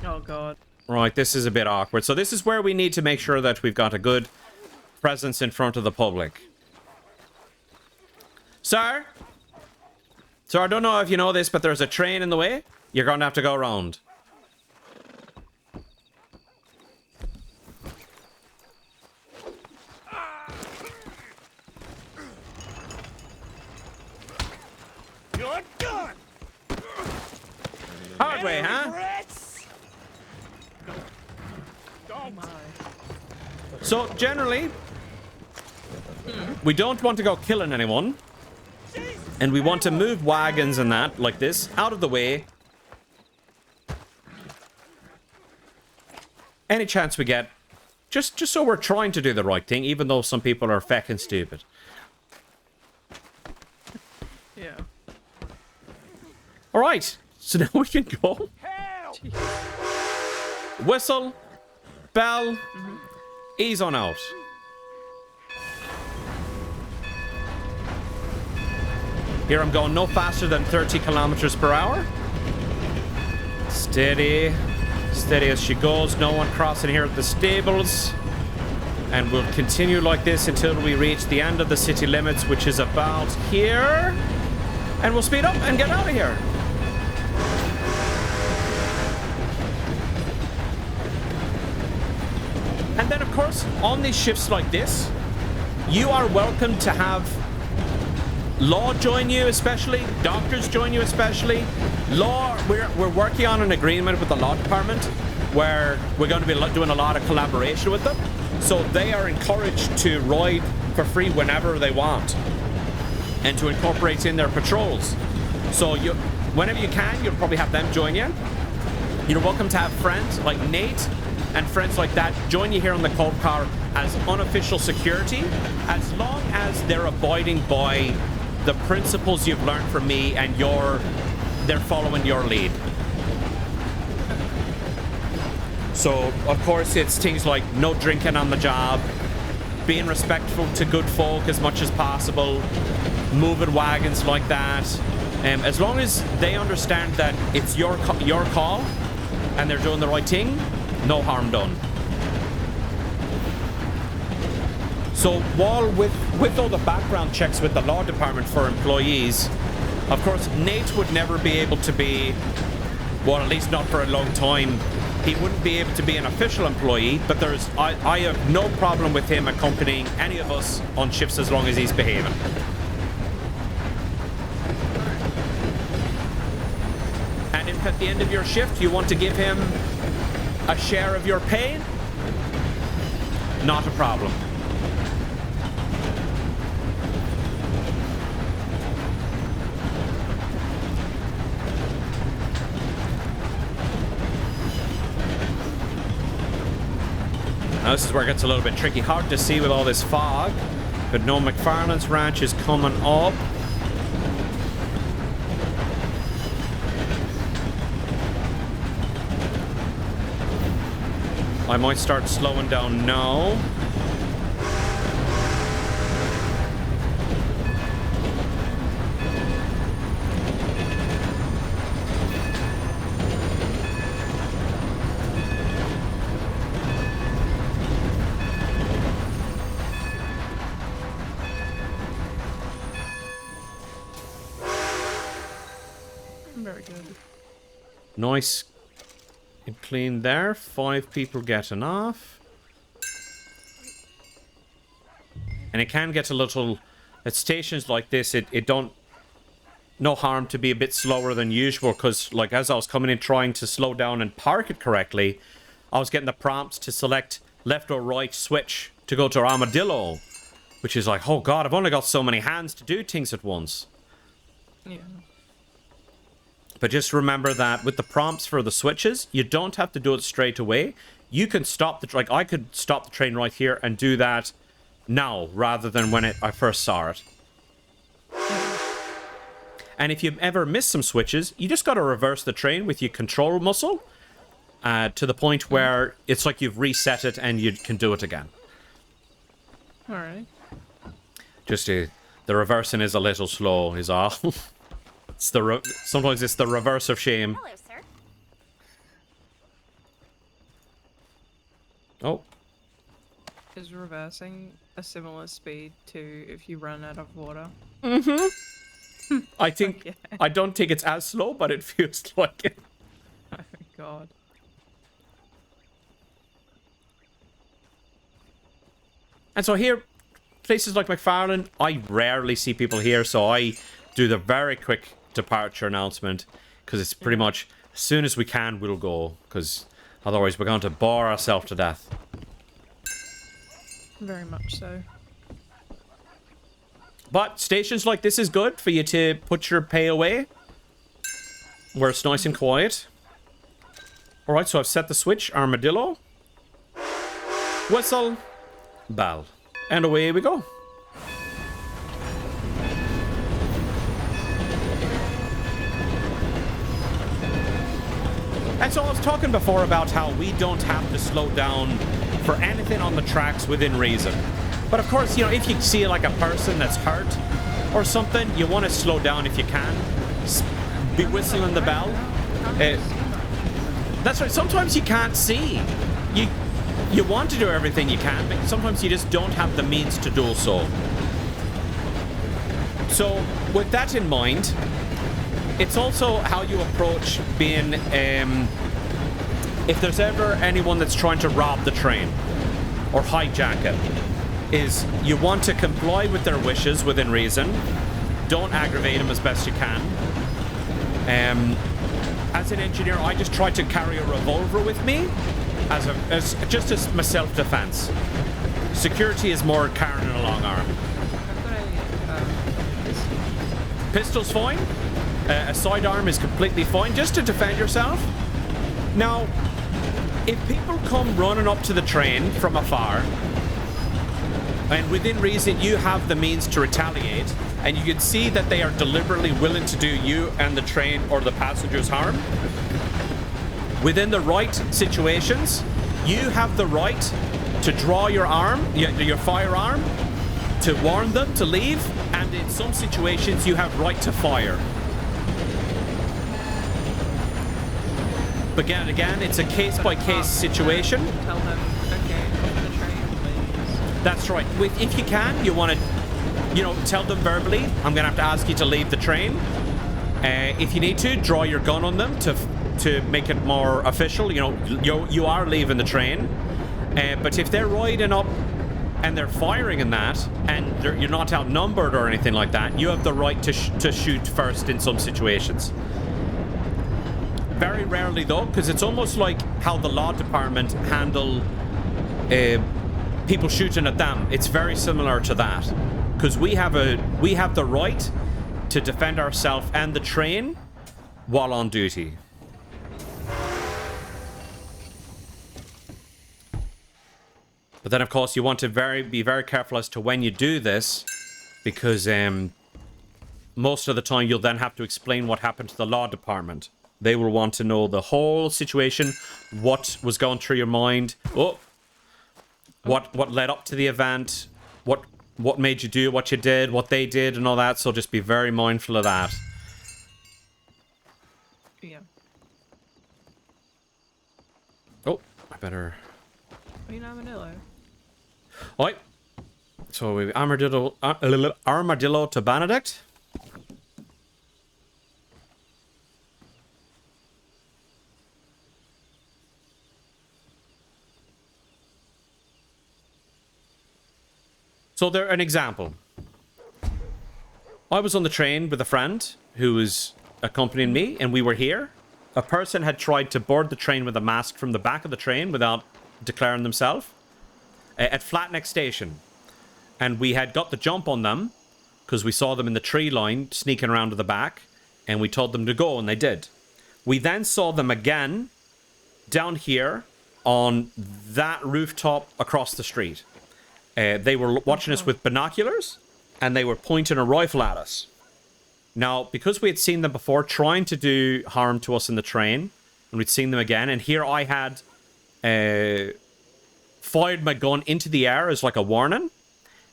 Oh, God. Right, this is a bit awkward. So this is where we need to make sure that we've got a good presence in front of the public. Sir? Sir, I don't know if you know this, but there's a train in the way. You're going to have to go around. You're done. Hard way, huh? So, generally, we don't want to go killing anyone. And we want to move wagons and that, like this, out of the way. Any chance we get. Just so we're trying to do the right thing, even though some people are feckin' stupid. Yeah. Alright, so now we can go. Whistle. Bell. Ease on out. Here I'm going no faster than 30 kilometers per hour. Steady. Steady as she goes. No one crossing here at the stables. And we'll continue like this until we reach the end of the city limits, which is about here. And we'll speed up and get out of here. And then, of course, on these shifts like this, you are welcome to have law join you, especially. Doctors join you, especially. Law, we're working on an agreement with the law department where we're going to be doing a lot of collaboration with them. So they are encouraged to ride for free whenever they want and to incorporate in their patrols. So whenever you can, you'll probably have them join you. You're welcome to have friends like Nate and friends like that join you here on the Cold Car as unofficial security, as long as they're abiding by the principles you've learned from me and they're following your lead. So, of course, it's things like no drinking on the job, being respectful to good folk as much as possible, moving wagons like that. As long as they understand that it's your call and they're doing the right thing, no harm done. So while with all the background checks with the law department for employees, of course, Nate would never be able to be, well, at least not for a long time, he wouldn't be able to be an official employee, but I have no problem with him accompanying any of us on shifts as long as he's behaving. And if at the end of your shift you want to give him a share of your pay, not a problem. Now this is where it gets a little bit tricky. Hard to see with all this fog, but no, McFarlane's Ranch is coming up. I might start slowing down now. Very good. Nice and clean there. 5 people getting off. And it can get a little... At stations like this, it don't... No harm to be a bit slower than usual, because, like, as I was coming in trying to slow down and park it correctly, I was getting the prompts to select left or right switch to go to Armadillo. Which is like, oh god, I've only got so many hands to do things at once. Yeah. But just remember that with the prompts for the switches, you don't have to do it straight away. You can stop the... Like, I could stop the train right here and do that now, rather than when I first saw it. And if you ever miss some switches, you just got to reverse the train with your control muscle to the point where it's like you've reset it and you can do it again. Alright. Just the reversing is a little slow, is all. It's sometimes it's the reverse of shame. Hello, sir. Oh. Is reversing a similar speed to if you run out of water? I think... Okay. I don't think it's as slow, but it feels like it. Oh god. And so here, places like McFarlane, I rarely see people here, so I do the very quick departure announcement, because it's pretty much, as soon as we can, we'll go, because otherwise we're going to bore ourselves to death. Very much so. But stations like this is good for you to put your pay away, where it's nice and quiet. Alright, so I've set the switch, armadillo, whistle, bell, and away we go. And so I was talking before about how we don't have to slow down for anything on the tracks within reason. But of course, you know, if you see like a person that's hurt or something, you want to slow down if you can. Be whistling the bell. That's right, sometimes you can't see. You want to do everything you can, but sometimes you just don't have the means to do so. So, with that in mind, it's also how you approach being, if there's ever anyone that's trying to rob the train or hijack it, is you want to comply with their wishes within reason. Don't aggravate them as best you can. As an engineer, I just try to carry a revolver with me as just as my self-defense. Security is more carrying a long arm. Pistol's fine. A sidearm is completely fine, just to defend yourself. Now, if people come running up to the train from afar, and within reason you have the means to retaliate, and you can see that they are deliberately willing to do you and the train or the passengers harm, within the right situations, you have the right to draw your arm, your firearm, to warn them to leave, and in some situations you have right to fire. But again, it's a case-by-case situation. Tell them, okay, off the train, please. That's right. If you can, you want to, you know, tell them verbally, I'm going to have to ask you to leave the train. If you need to, draw your gun on them to make it more official. You know, you are leaving the train. But if they're riding up and they're firing in that, and you're not outnumbered or anything like that, you have the right to shoot first in some situations. Very rarely though, because it's almost like how the law department handle people shooting at them. It's very similar to that, because we have the right to defend ourselves and the train while on duty. But then of course you want to be very careful as to when you do this, because most of the time you'll then have to explain what happened to the law department. They will want to know the whole situation, what was going through your mind, what led up to the event, what made you do what you did, what they did, and all that. So just be very mindful of that. Yeah. Oh, I better. Are you an armadillo? Alright. So we armadillo to Benedict. So there, an example. I was on the train with a friend who was accompanying me, and we were here. A person had tried to board the train with a mask from the back of the train without declaring themselves at Flatneck Station. And we had got the jump on them because we saw them in the tree line sneaking around to the back. And we told them to go, and they did. We then saw them again down here on that rooftop across the street. They were watching us with binoculars, and they were pointing a rifle at us. Now, because we had seen them before trying to do harm to us in the train, and we'd seen them again, and here I had fired my gun into the air as like a warning,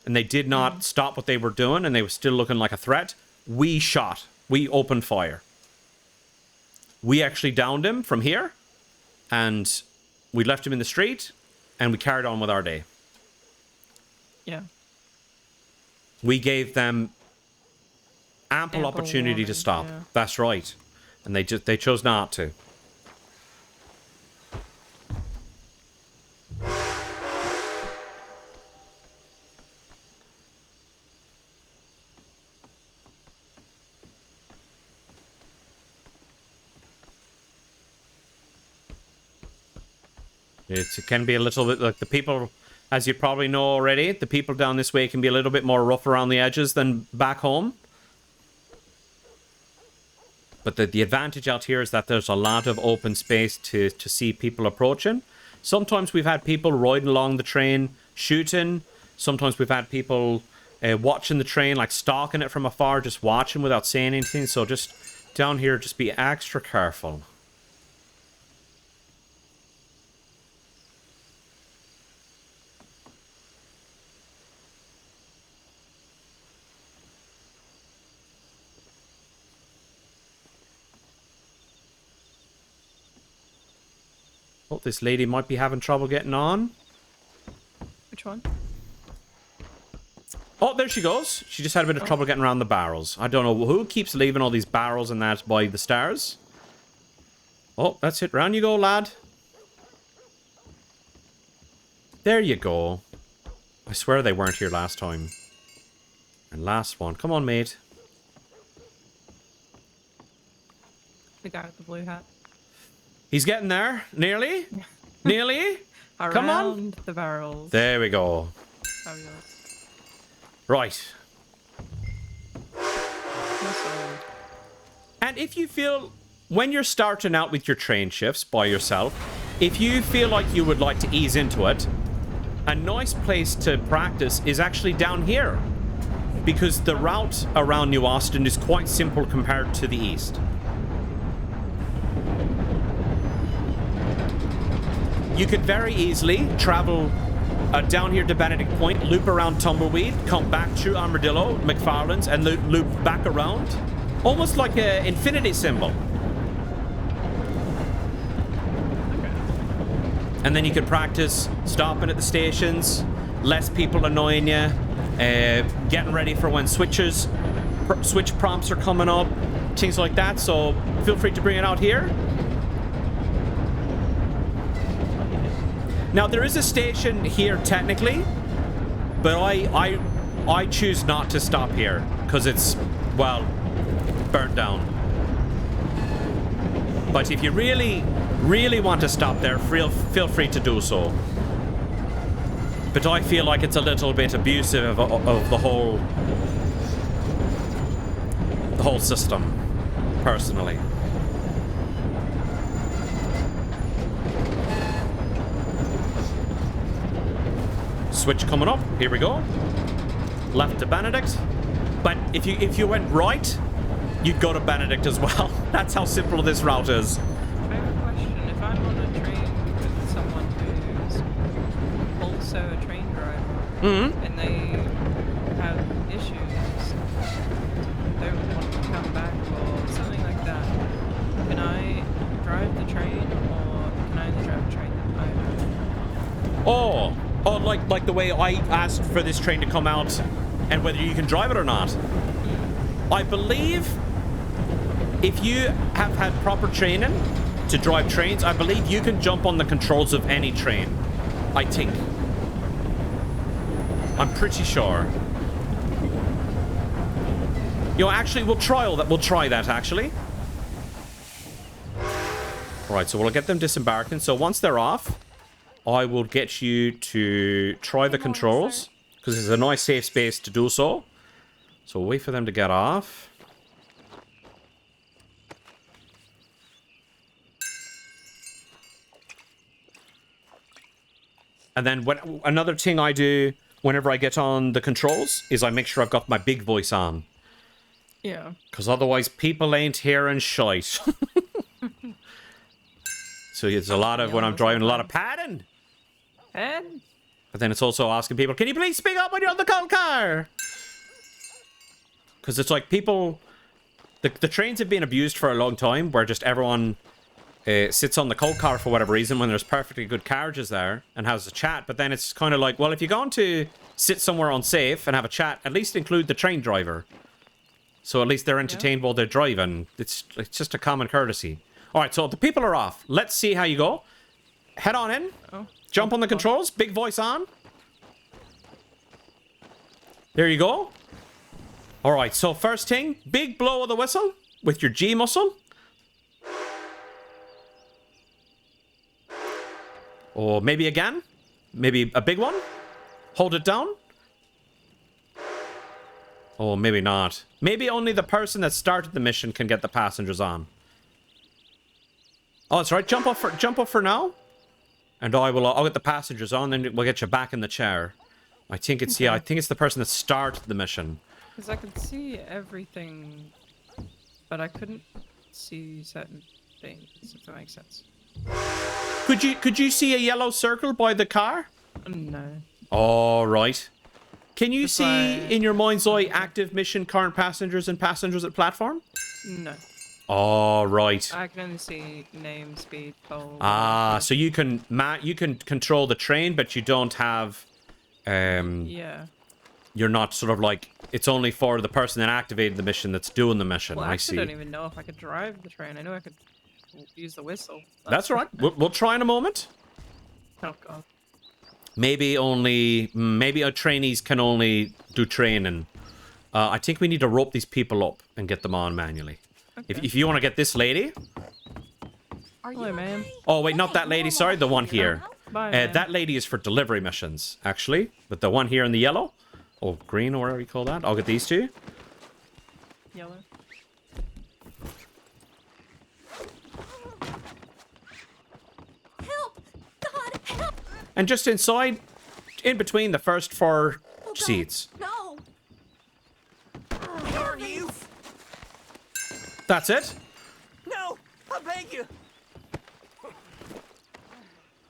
and they did not stop what they were doing, and they were still looking like a threat. We shot. We opened fire. We actually downed him from here, and we left him in the street, and we carried on with our day. Yeah. We gave them ample opportunity warning, to stop. yeah. That's right. And they chose not to. It can be a little bit like the people, as you probably know already, the people down this way can be a little bit more rough around the edges than back home. But the advantage out here is that there's a lot of open space to see people approaching. Sometimes we've had people riding along the train, shooting. Sometimes we've had people watching the train, like stalking it from afar, just watching without saying anything. So just down here, just be extra careful. Oh, this lady might be having trouble getting on. Which one? Oh, there she goes. She just had a bit of trouble getting around the barrels. I don't know who keeps leaving all these barrels and that by the stairs. Oh, that's it. Round you go, lad. There you go. I swear they weren't here last time. And last one. Come on, mate. The guy with the blue hat. He's getting there. Nearly. Nearly. Come on. Around the barrels. There we go. Fabulous. Right. Awesome. And if you feel, when you're starting out with your train shifts by yourself, if you feel like you would like to ease into it, a nice place to practice is actually down here. Because the route around New Austin is quite simple compared to the east. You could very easily travel down here to Benedict Point, loop around Tumbleweed, come back through Armadillo, McFarland's, and loop back around. Almost like an infinity symbol. And then you could practice stopping at the stations, less people annoying you, getting ready for when switch prompts are coming up, things like that. So feel free to bring it out here. Now, there is a station here, technically, but I choose not to stop here, because it's, well, burnt down. But if you really, really want to stop there, feel free to do so. But I feel like it's a little bit abusive of the whole system, personally. Switch coming up. Here we go. Left to Benedict. But if you went right, you'd go to Benedict as well. That's how simple this route is. I have a question. If I'm on a train with someone who's also a train driver, and they have issues, they want to come back or something like that, can I drive the train, or can I only drive the train that I own? Oh, like the way I asked for this train to come out and whether you can drive it or not. I believe if you have had proper training to drive trains, I believe you can jump on the controls of any train. I think. I'm pretty sure. You know, actually, we'll try that, actually. Alright, so we'll get them disembarking. So once they're off, I will get you to try the controls, because because it's a nice safe space to do so. So we'll wait for them to get off. And then another thing I do whenever I get on the controls is I make sure I've got my big voice on. Yeah. Because otherwise people ain't hearing shite. So it's a lot of, when I'm driving, a lot of padding. And But then it's also asking people, can you please speak up when you're on the cold car? Because it's like people... The trains have been abused for a long time, where just everyone sits on the cold car for whatever reason when there's perfectly good carriages there and has a chat. But then it's kind of like, well, if you're going to sit somewhere unsafe and have a chat, at least include the train driver. So at least they're entertained while they're driving. It's just a common courtesy. All right, so the people are off. Let's see how you go. Head on in. oh, Jump on the controls. Big voice on. There you go. All right, so first thing, big blow of the whistle with your G muscle. Or maybe again. Maybe a big one. Hold it down. Oh, maybe not. Maybe only the person that started the mission can get the passengers on. Oh, that's right. Jump up for now. And I'll get the passengers on, then we'll get you back in the chair. I think it's I think it's the person that started the mission. because I could see everything, but I couldn't see certain things, if that makes sense. Could you see a yellow circle by the car? No. All right. Can you That's see why- in your mind's eye active mission, current passengers, and passengers at platform? No. All right. I can only see name, speed, bowl. So you can control the train, but you don't have. Yeah. You're not sort of like, it's only for the person that activated the mission that's doing the mission. Well, I I actually see. don't even know if I could drive the train. I know I could use the whistle. That's all right. We'll try in a moment. Oh god. Maybe our trainees can only do training. I think we need to rope these people up and get them on manually. Okay. If you want to get this lady. Are Hello, ma'am. Oh, wait, not that lady. Sorry, the one here. Bye, ma'am. That lady is for delivery missions, actually. But the one here in the yellow. Or green, or whatever you call that. I'll get these two. Yellow. Help! God, help! And just inside, in between the first four Oh, God, seats. No! Who are you? That's it. No! I beg you!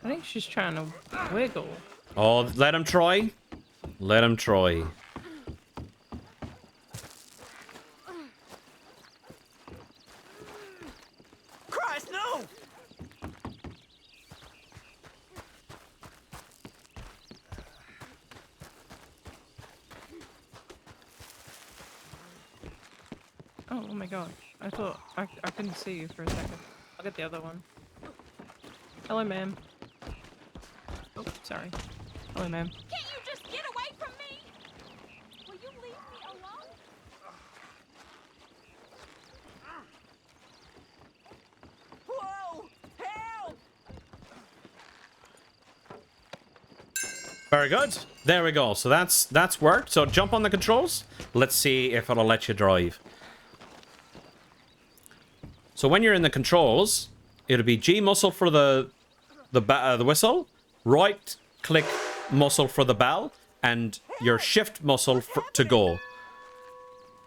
I think she's trying to wiggle. Oh, let him try. Let him try. Christ, no! Oh my god. I thought I couldn't see you for a second. I'll get the other one. Hello, ma'am. Oh, sorry. Hello, ma'am. Can't you just get away from me? Will you leave me alone? Whoa! Help! Very good. There we go. So that's worked. So jump on the controls. Let's see if it'll let you drive. So when you're in the controls, it'll be G muscle for the whistle, right click muscle for the bell, and your shift muscle to go.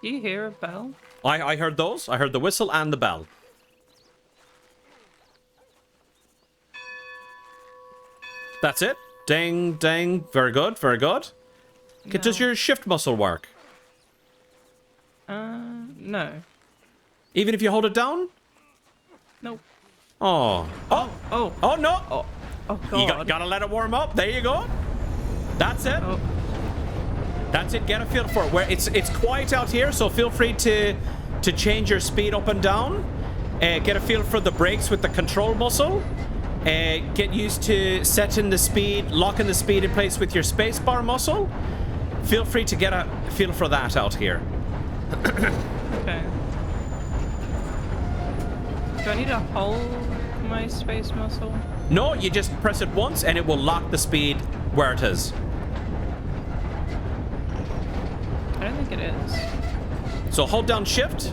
Do you hear a bell? I heard those. I heard the whistle and the bell. That's it. Ding, ding. Very good, very good. Okay, does No. your shift muscle work? No. Even if you hold it down? Nope. Oh. Oh. Oh. Oh, no. Oh. Oh You god. gotta let it warm up. There you go. That's it. Oh. That's it. Get a feel for it. Where it's quiet out here, so feel free to change your speed up and down. Get a feel for the brakes with the control muscle. Get used to setting the speed, locking the speed in place with your spacebar muscle. Feel free to get a feel for that out here. Okay. Do I need to hold my space muscle? No, you just press it once and it will lock the speed where it is. think it is. So hold down shift,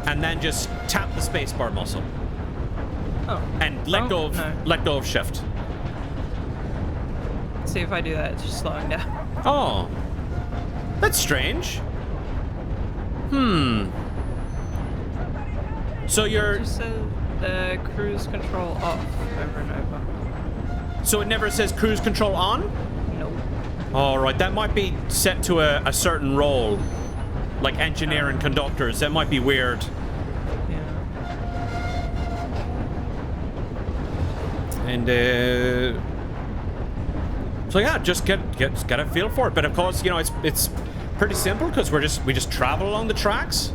and then just tap the spacebar muscle. Oh. And let go of no. let go of shift. See if I do that, it's just slowing down. Oh. That's strange. So you're... It just says cruise control off over and over. So it never says cruise control on? Nope. All right, that might be set to a certain role. Like engineer and conductors. That might be weird. Yeah. And so yeah, just get a feel for it. But of course, you know, it's pretty simple because we just travel along the tracks.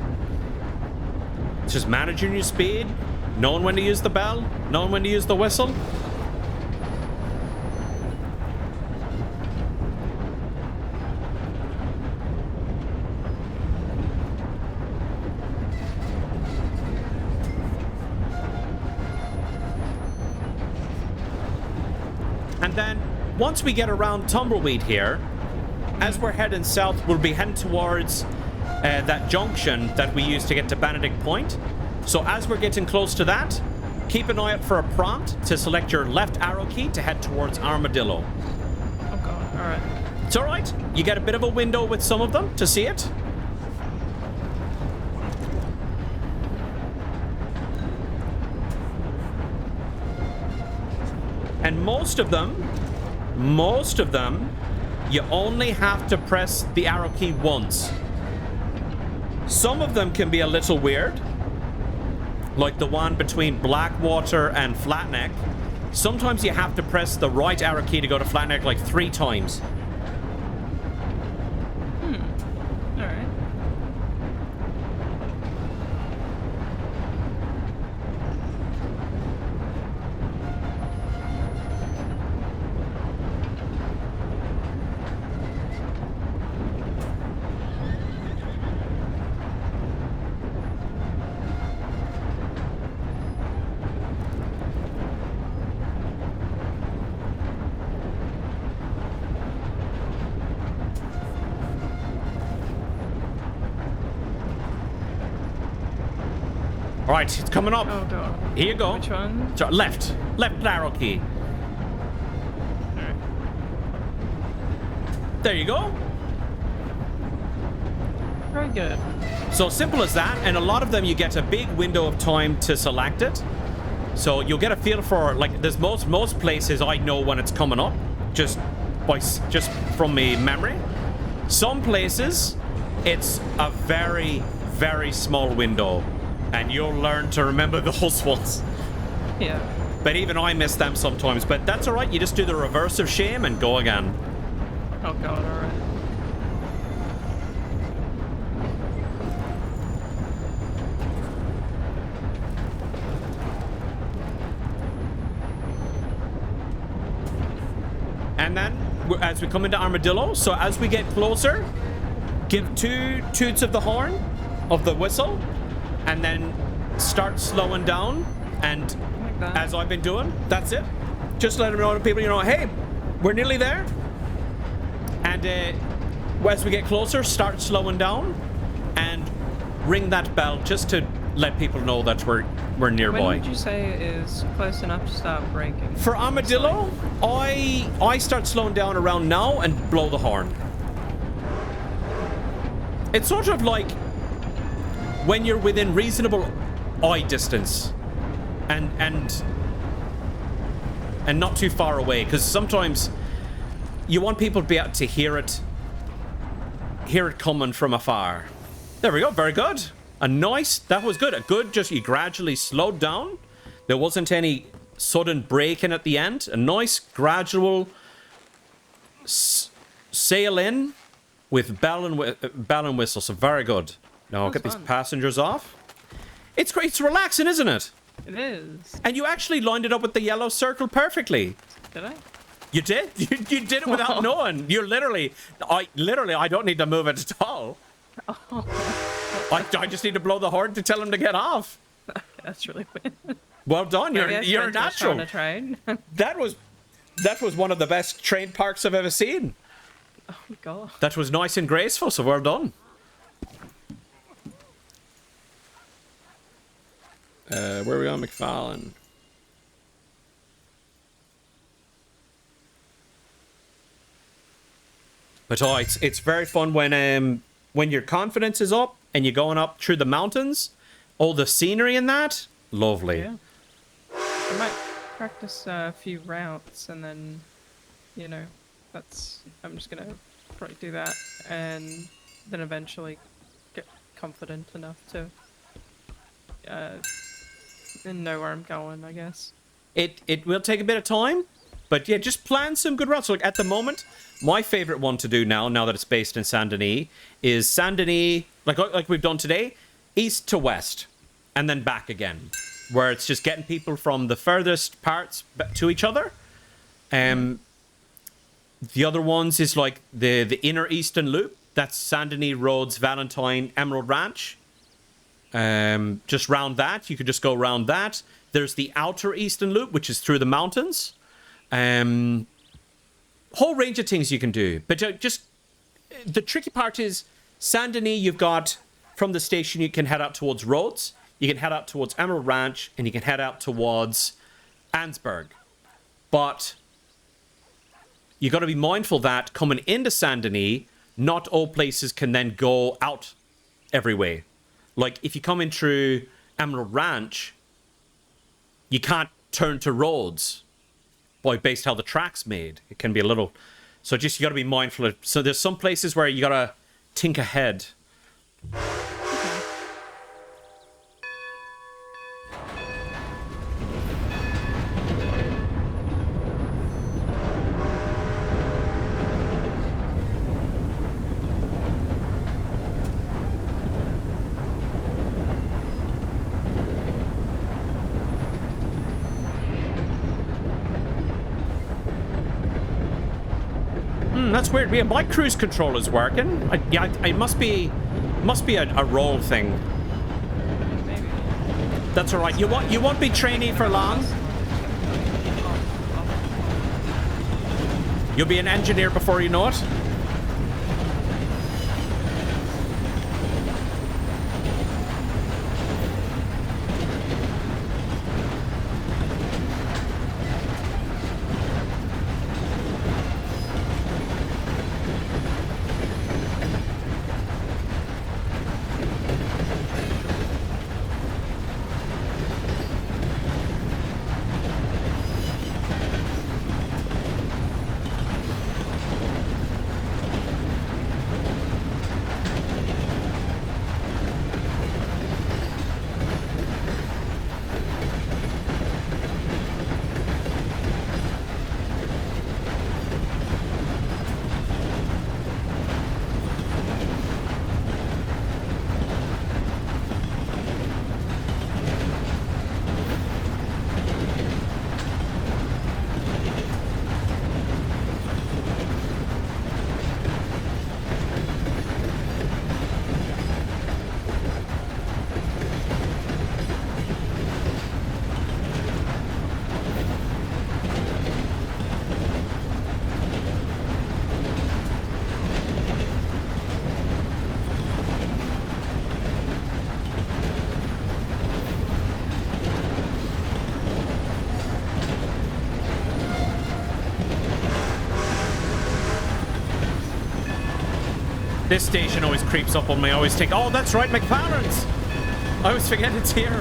It's just managing your speed, knowing when to use the bell, knowing when to use the whistle. And then once we get around Tumbleweed here, as we're heading south, we'll be heading towards that junction that we used to get to Benedict Point. So as we're getting close to that, keep an eye out for a prompt to select your left arrow key to head towards Armadillo. Oh god, alright. It's alright. You get a bit of a window with some of them to see it. And most of them, you only have to press the arrow key once. Some of them can be a little weird, like the one between Blackwater and Flatneck. Sometimes you have to press the right arrow key to go to Flatneck like 3 times. Alright. All right, it's coming up. Oh god. Here you go. Which one? So, left arrow key. Alright. There you go. Very good. So simple as that, and a lot of them you get a big window of time to select it. So you'll get a feel for, like, there's most places I know when it's coming up, just from my memory. Some places it's a very, very small window, and you'll learn to remember those ones. Yeah. But even I miss them sometimes. But that's all right. You just do the reverse of shame and go again. Oh god, alright. And then, as we come into Armadillo, so as we get closer, give 2 toots of the horn, of the whistle, and then start slowing down. And Like that. as I've been doing, that's it. Just let them know to people, you know, hey, we're nearly there. And as we get closer, start slowing down and ring that bell just to let people know that we're nearby. When would you say it is close enough to start braking? For Armadillo, I start slowing down around now and blow the horn. It's sort of like when you're within reasonable eye distance and not too far away, because sometimes you want people to be able to hear it coming from afar. There we go, very good. A nice, that was good. A good, just you gradually slowed down. There wasn't any sudden braking at the end. A nice gradual sail in with bell and whistle. So very good. Now I'll get these passengers off. It's great. It's relaxing, isn't it? It is. And you actually lined it up with the yellow circle perfectly. Did I? You did. You did it without knowing. You're literally, I don't need to move it at all. I just need to blow the horn to tell him to get off. That's really weird. Well done. You're a natural. To train. That was one of the best train parks I've ever seen. Oh my god. That was nice and graceful. So well done. Where are we on, McFarlane? But oh, it's very fun when your confidence is up and you're going up through the mountains. All the scenery in that, lovely. Yeah. I might practice a few routes and then, you know, I'm just gonna probably do that and then eventually get confident enough to know where I'm going, I guess. It will take a bit of time, but yeah, just plan some good routes. Like at the moment, my favorite one to do now that it's based in Saint Denis, is Saint Denis, like we've done today, east to west, and then back again, where it's just getting people from the furthest parts to each other. The other ones is like the inner eastern loop. That's Saint Denis, Rhodes, Valentine, Emerald Ranch. Just round that. You could just go around that. There's the outer eastern loop, which is through the mountains. Whole range of things you can do. But just the tricky part is Saint Denis, you've got from the station, you can head out towards Rhodes. You can head out towards Emerald Ranch, and you can head out towards Ansburg. But you got to be mindful that coming into Saint Denis, not all places can then go out every way. Like, if you come in through Emerald Ranch, you can't turn to Rhodes. Based how the track's made. It can be a little... So just, you got to be mindful of... So there's some places where you got to think ahead. That's weird. Yeah, my cruise controller's working. It must be a roll thing. Maybe. That's all right. You won't be trainee for long. You'll be an engineer before you know it. This station always creeps up on me. I always think, oh, that's right, McFarlane's. I always forget it's here.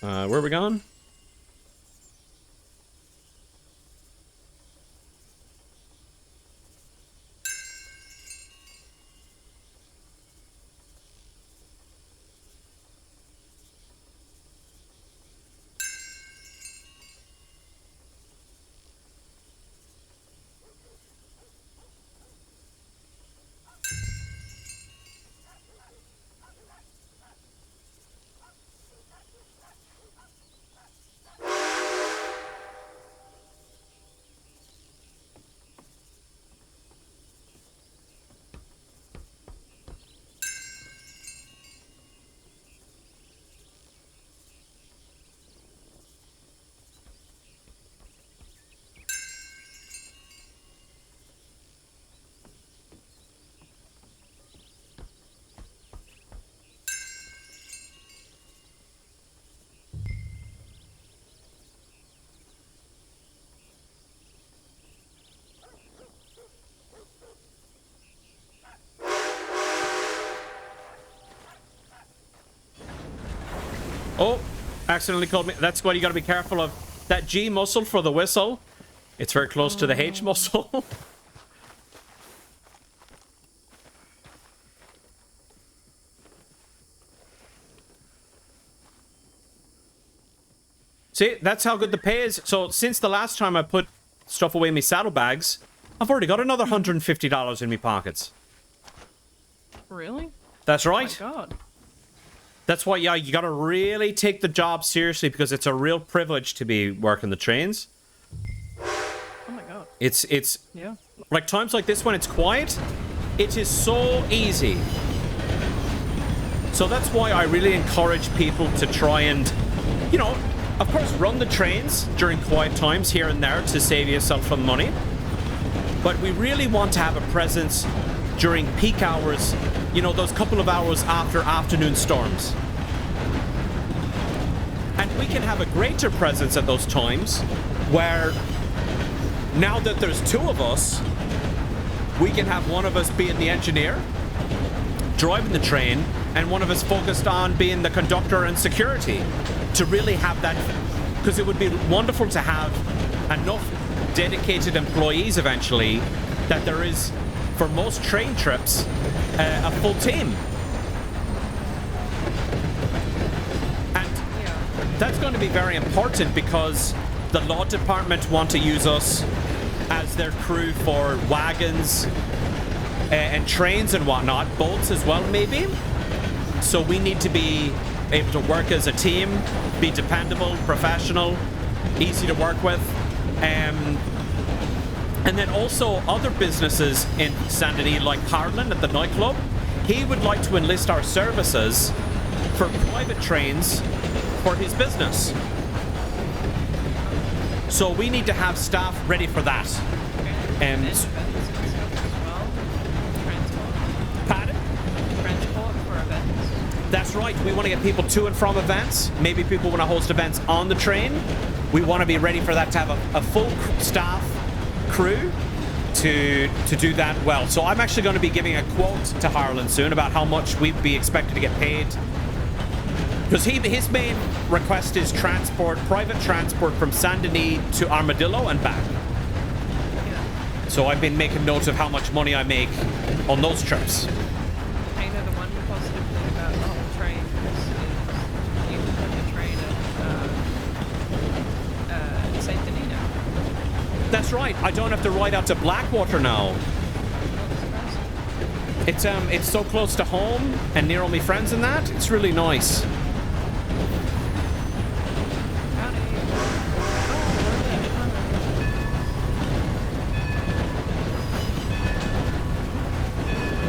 Where are we going? Oh, accidentally called me. That's what you got to be careful of. That G muscle for the whistle. It's very close to the H muscle. See, that's how good the pay is. So since the last time I put stuff away in my saddlebags, I've already got another $150 in my pockets. Really? That's Oh right. my god. That's why, yeah, you gotta really take the job seriously because it's a real privilege to be working the trains. Oh my god. It's Yeah. like times like this when it's quiet, it is so easy. So that's why I really encourage people to try and, you know, of course, run the trains during quiet times here and there to save yourself some money. But we really want to have a presence during peak hours, you know, those couple of hours after afternoon storms. And we can have a greater presence at those times where now that there's two of us, we can have one of us being the engineer, driving the train, and one of us focused on being the conductor and security to really have that, because it would be wonderful to have enough dedicated employees eventually that there is, for most train trips, a full team. And that's going to be very important because the law department want to use us as their crew for wagons and trains and whatnot, boats as well maybe. So we need to be able to work as a team, be dependable, professional, easy to work with. And then also other businesses in Saint Denis, like Harlan at the nightclub, he would like to enlist our services for private trains for his business. So we need to have staff ready for that. And pardon? Transport for events. That's right. We want to get people to and from events. Maybe people want to host events on the train. We want to be ready for that, to have a full staff crew to do that well. So I'm actually going to be giving a quote to Harlan soon about how much we'd be expected to get paid. Because his main request is transport, private transport from Saint Denis to Armadillo and back. So I've been making notes of how much money I make on those trips. I know the one positive thing about the whole train is you can put the train at Saint Denis now. That's right. I don't have to ride out to Blackwater now. It's so close to home and near all my friends and that. It's really nice.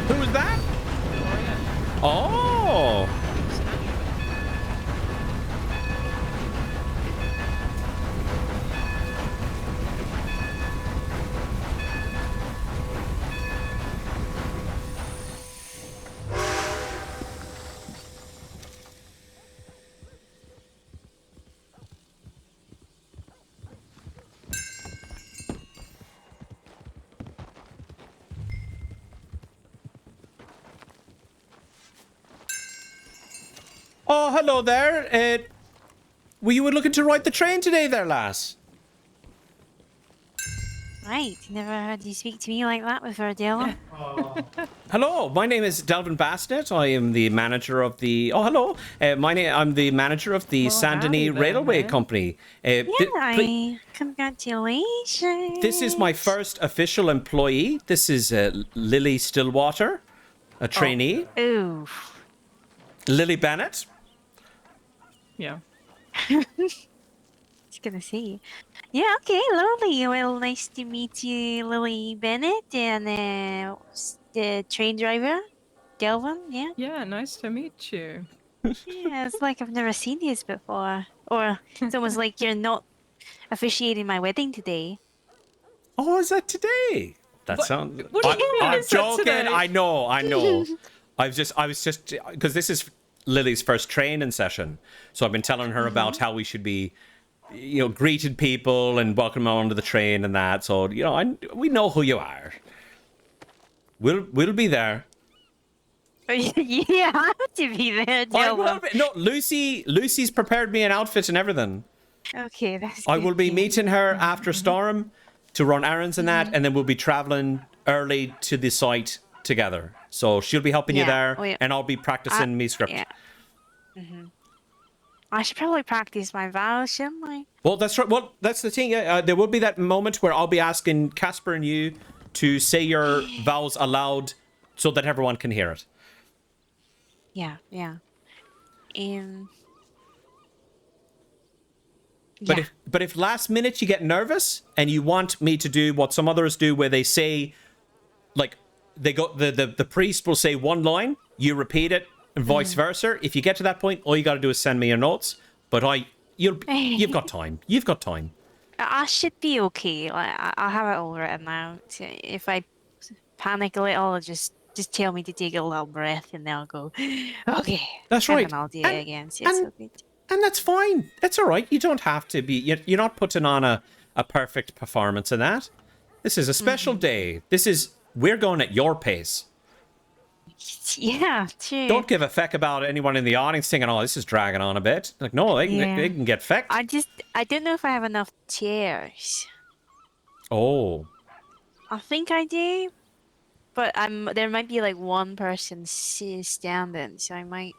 Who was that? Oh. Oh, hello there. Were you looking to ride the train today there, lass? Right, never heard you speak to me like that before, Delvin. Hello, my name is Delvin Bassnett. I am the manager of the... Oh, hello. I'm the manager of the Saint Denis Railway Company. Congratulations. This is my first official employee. This is Lily Stillwater, a trainee. Ooh. Lily Bennett. Yeah. Just gonna see. Yeah, okay, lovely. Well, nice to meet you, Lily Bennett, and the train driver, Delvin, yeah? Yeah, nice to meet you. Yeah, it's like I've never seen you before. Or it's almost like you're not officiating my wedding today. Oh, is that today? That sounds... What do you mean I'm is that joking. today? I know. I was just... Because this is Lily's first training session. So I've been telling her about how we should be, you know, greeting people and welcome them onto the train and that. So, you know, we know who you are. We'll be there. You have to be there, I will Delvin. be. No, Lucy's prepared me an outfit and everything. Okay, that's I good. will be then. meeting her after Storm to run errands and that, and then we'll be traveling early to the site together. So she'll be helping you Yeah, there, we- and I'll be practicing me script. Yeah. I should probably practice my vows, shouldn't I? Well, that's right. Well, that's the thing. There will be that moment where I'll be asking Casper and you to say your vows aloud so that everyone can hear it. Yeah, yeah. Um. But if last minute you get nervous and you want me to do what some others do, where they say, like, they go the priest will say one line, you repeat it, and vice versa. If you get to that point, all you got to do is send me your notes. But you've got time. You've got time. I should be okay. Like I'll have it all written out. If I panic a little, just tell me to take a little breath, and then I'll go, okay. That's And right. then I'll do it And- again. So it's and- all good. And that's fine. That's all right. You don't have to be. You're not putting on a perfect performance in that. This is a special day. We're going at your pace. Yeah, true. Don't give a feck about anyone in the audience thinking, "Oh, this is dragging on a bit." Like, no, they Yeah. can get fecked. I don't know if I have enough chairs. Oh, I think I do, but there might be like one person standing, so I might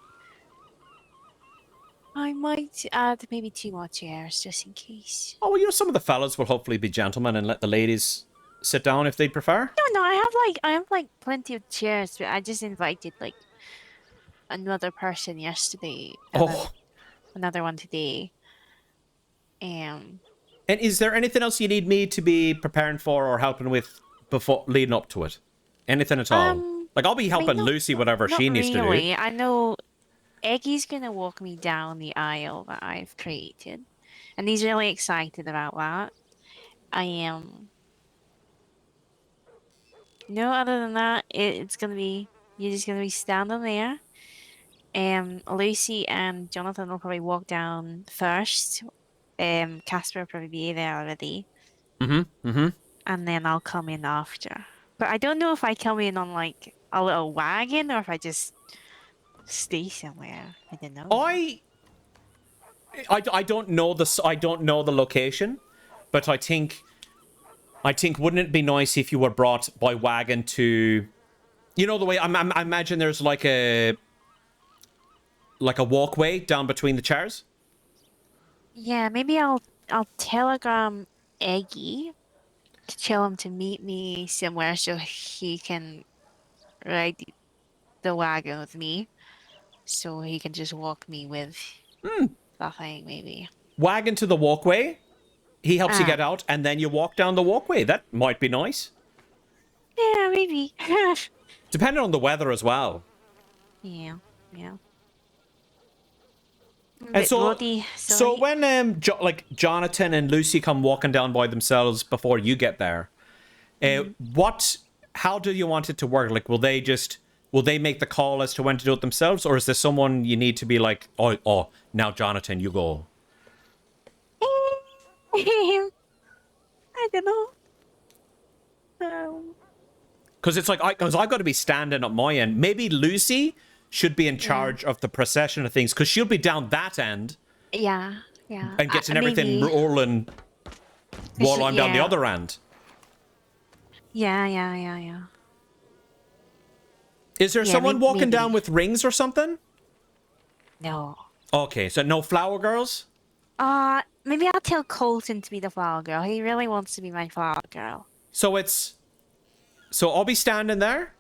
add maybe 2 more chairs just in case. oh, well, some of the fellas will hopefully be gentlemen and let the ladies sit down if they prefer. No, I have like plenty of chairs, but I just invited like another person yesterday. And then Oh, another one today. and is there anything else you need me to be preparing for or helping with before leading up to it? Anything at all? Like, I'll be helping not- Lucy whatever not she needs to do. really. I know Eggy's gonna walk me down the aisle that I've created, and he's really excited about that. I am. No, other than that, it's gonna be you're just gonna be standing there. Lucy and Jonathan will probably walk down first. Casper will probably be there already, and then I'll come in after. But I don't know if I come in on like a little wagon or if I just stay somewhere. I don't know. I don't know the location, but I think wouldn't it be nice if you were brought by wagon to, you know, the way I imagine there's like a walkway down between the chairs. Yeah, maybe I'll telegram Eggy to tell him to meet me somewhere so he can ride the wagon with me. So he can just walk me with that thing, maybe. Wagon to the walkway. He helps you Ah. get out, and then you walk down the walkway. That might be nice, Yeah, maybe. depending on the weather as well. Yeah. And so, Roddy, so when Jonathan and Lucy come walking down by themselves before you get there, how do you want it to work? Like, will they make the call as to when to do it themselves, or is there someone you need to be like, oh, now Jonathan, you go? I don't know. Because it's like, because I've got to be standing at my end. Maybe Lucy should be in charge of the procession of things, because she'll be down that end Yeah. and getting everything Maybe. rolling while I'm down the Yeah. other end. Yeah. Is there Yeah, someone walking maybe. down with rings or something? No. Okay, so no flower girls? Maybe I'll tell Colton to be the flower girl. He really wants to be my flower girl. So I'll be standing there.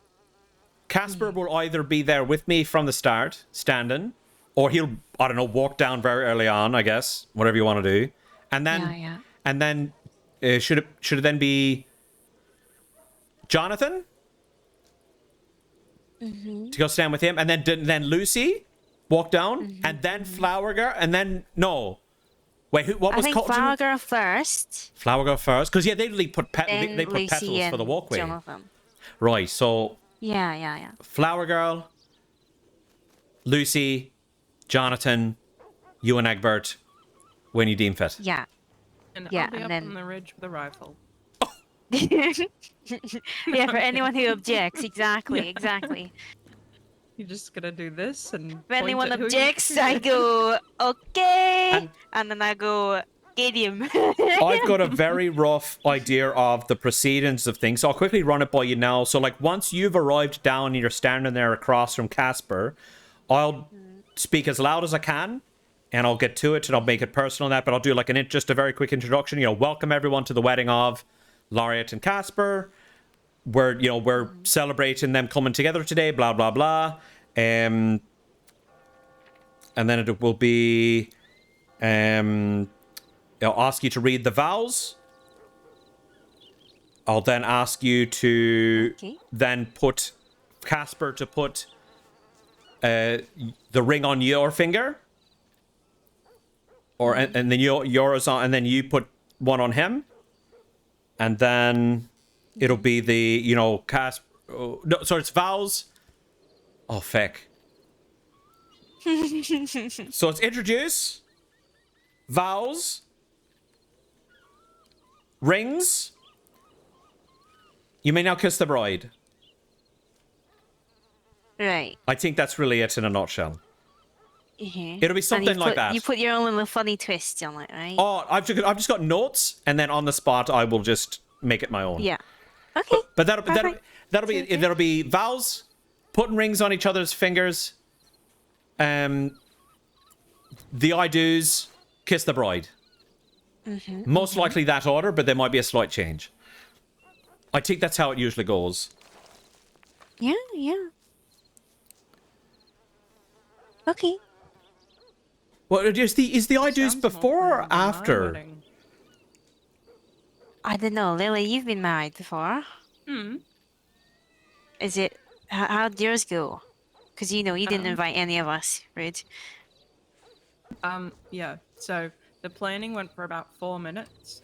Casper will either be there with me from the start, standing, or he'll, I don't know, walk down very early on, I guess, whatever you want to do. And then, Yeah. and then, should it then be Jonathan? To go stand with him, and then Lucy walk down, and then Flower Girl, and then, no. Wait, what I was think Colton? flower girl first. Flower Girl first, because yeah, they really put Then they put Lucy petals and for the walkway. Jonathan. Right, so Yeah. Flower Girl, Lucy, Jonathan, you and Egbert, when you deem fit. Yeah. And Yeah, I'll be and up then- on the ridge with a rifle. Yeah, for anyone who objects, exactly. You're just gonna do this and If point anyone at who you- objects, I go, okay. And- And then I go, Gadium. I've got a very rough idea of the proceedings of things. So I'll quickly run it by you now. So, like, once you've arrived down and you're standing there across from Casper, I'll speak as loud as I can, and I'll get to it, and I'll make it personal and that, but I'll do, like, just a very quick introduction. You know, welcome everyone to the wedding of Laureate and Casper. We're celebrating them coming together today, blah, blah, blah. And then it will be... I'll ask you to read the vows. I'll then ask you to then put Casper to put the ring on your finger, or and then yours on, and then you put one on him, and then it'll be the Casper. Oh, no, sorry, it's vows. Oh feck. So it's introduce, vows, rings. You may now kiss the bride. Right. I think that's really it in a nutshell. Mhm. It'll be something like that. You put your own little funny twist on it, right? Oh, I've just got notes, and then on the spot I will just make it my own. Yeah. Okay. But that'll Perfect. be vows, putting rings on each other's fingers. The I do's, kiss the bride. Most likely that order, but there might be a slight change. I think that's how it usually goes. Yeah, yeah. Okay. Well, is the I do's Sounds more before or like my after? wedding. I don't know, Lily, you've been married before. Is it... How'd yours go? Because, you didn't invite any of us, right? Yeah, so the planning went for about 4 minutes.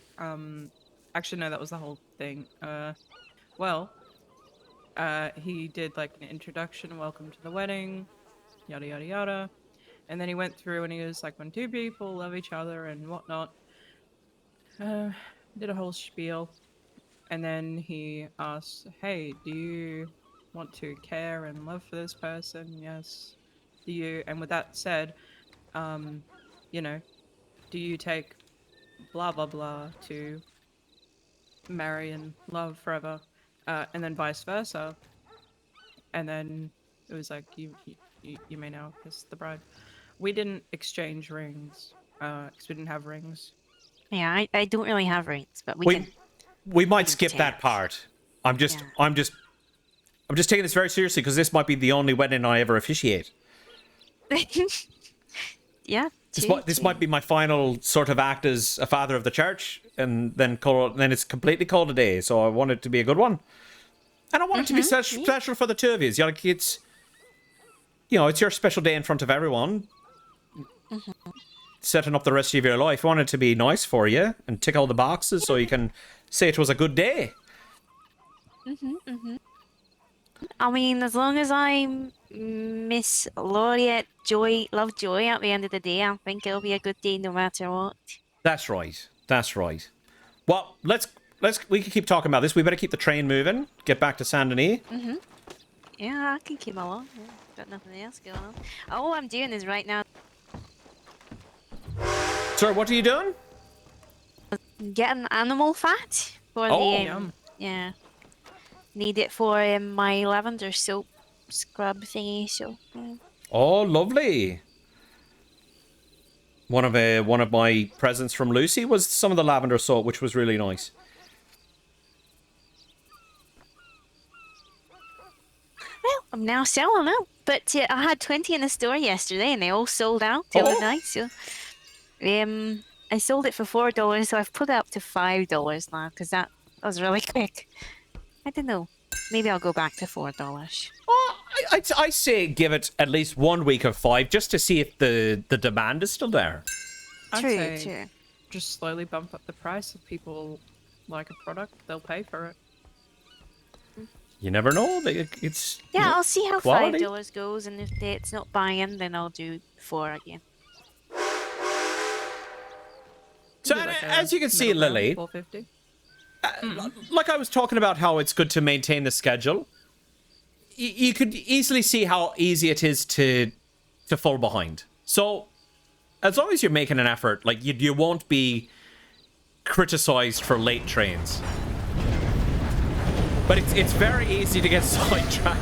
Actually, no, that was the whole thing. He did like an introduction, welcome to the wedding, yada yada yada. And then he went through and he was like, when two people love each other and whatnot. Did a whole spiel. And then he asked, hey, do you want to care and love for this person? Yes. Do you? And with that said, do you take blah blah blah to marry and love forever, and then vice versa. And then it was like you may now kiss the bride. We didn't exchange rings because we didn't have rings. Yeah, I don't really have rings, but we can... We might skip that Change. part. I'm just Yeah. taking this very seriously because this might be the only wedding I ever officiate. Yeah. This might be my final sort of act as a father of the church, and then it's completely called a day. So I want it to be a good one, and I want it to be special for the two of you. Like it's your special day in front of everyone, setting up the rest of your life. I want it to be nice for you and tick all the boxes, so you can say it was a good day. I mean, as long as I'm Miss Laureate Lovejoy at the end of the day, I think it'll be a good day no matter what. That's right. That's right. Well, we can keep talking about this. We better keep the train moving. Get back to Saint Denis. Yeah, I can keep along. Yeah, got nothing else going on. All I'm doing is right now Sir, what are you doing? getting animal fat for Oh, the yum. yeah. Need it for my lavender soap scrub thingy. So yeah. Oh, lovely. One of my presents from Lucy was some of the lavender soap, which was really nice. Well, I'm now selling them, but I had 20 in the store yesterday, and they all sold out the other night. So, I sold it for $4, so I've put it up to $5 now because that was really quick. I don't know. Maybe I'll go back to $4. Oh, I say give it at least 1 week of 5 just to see if the demand is still there. I'd True, say true. just slowly bump up the price. If people like a product, they'll pay for it. You never know. It's Yeah, I'll see how quality. $5 goes, and if it's not buying, then I'll do 4 again. So Maybe like a as you can see, middle ground, Lily, $4.50. like I was talking about how it's good to maintain the schedule. you could easily see how easy it is to fall behind. So as long as you're making an effort, like you won't be criticized for late trains. But it's very easy to get sidetracked.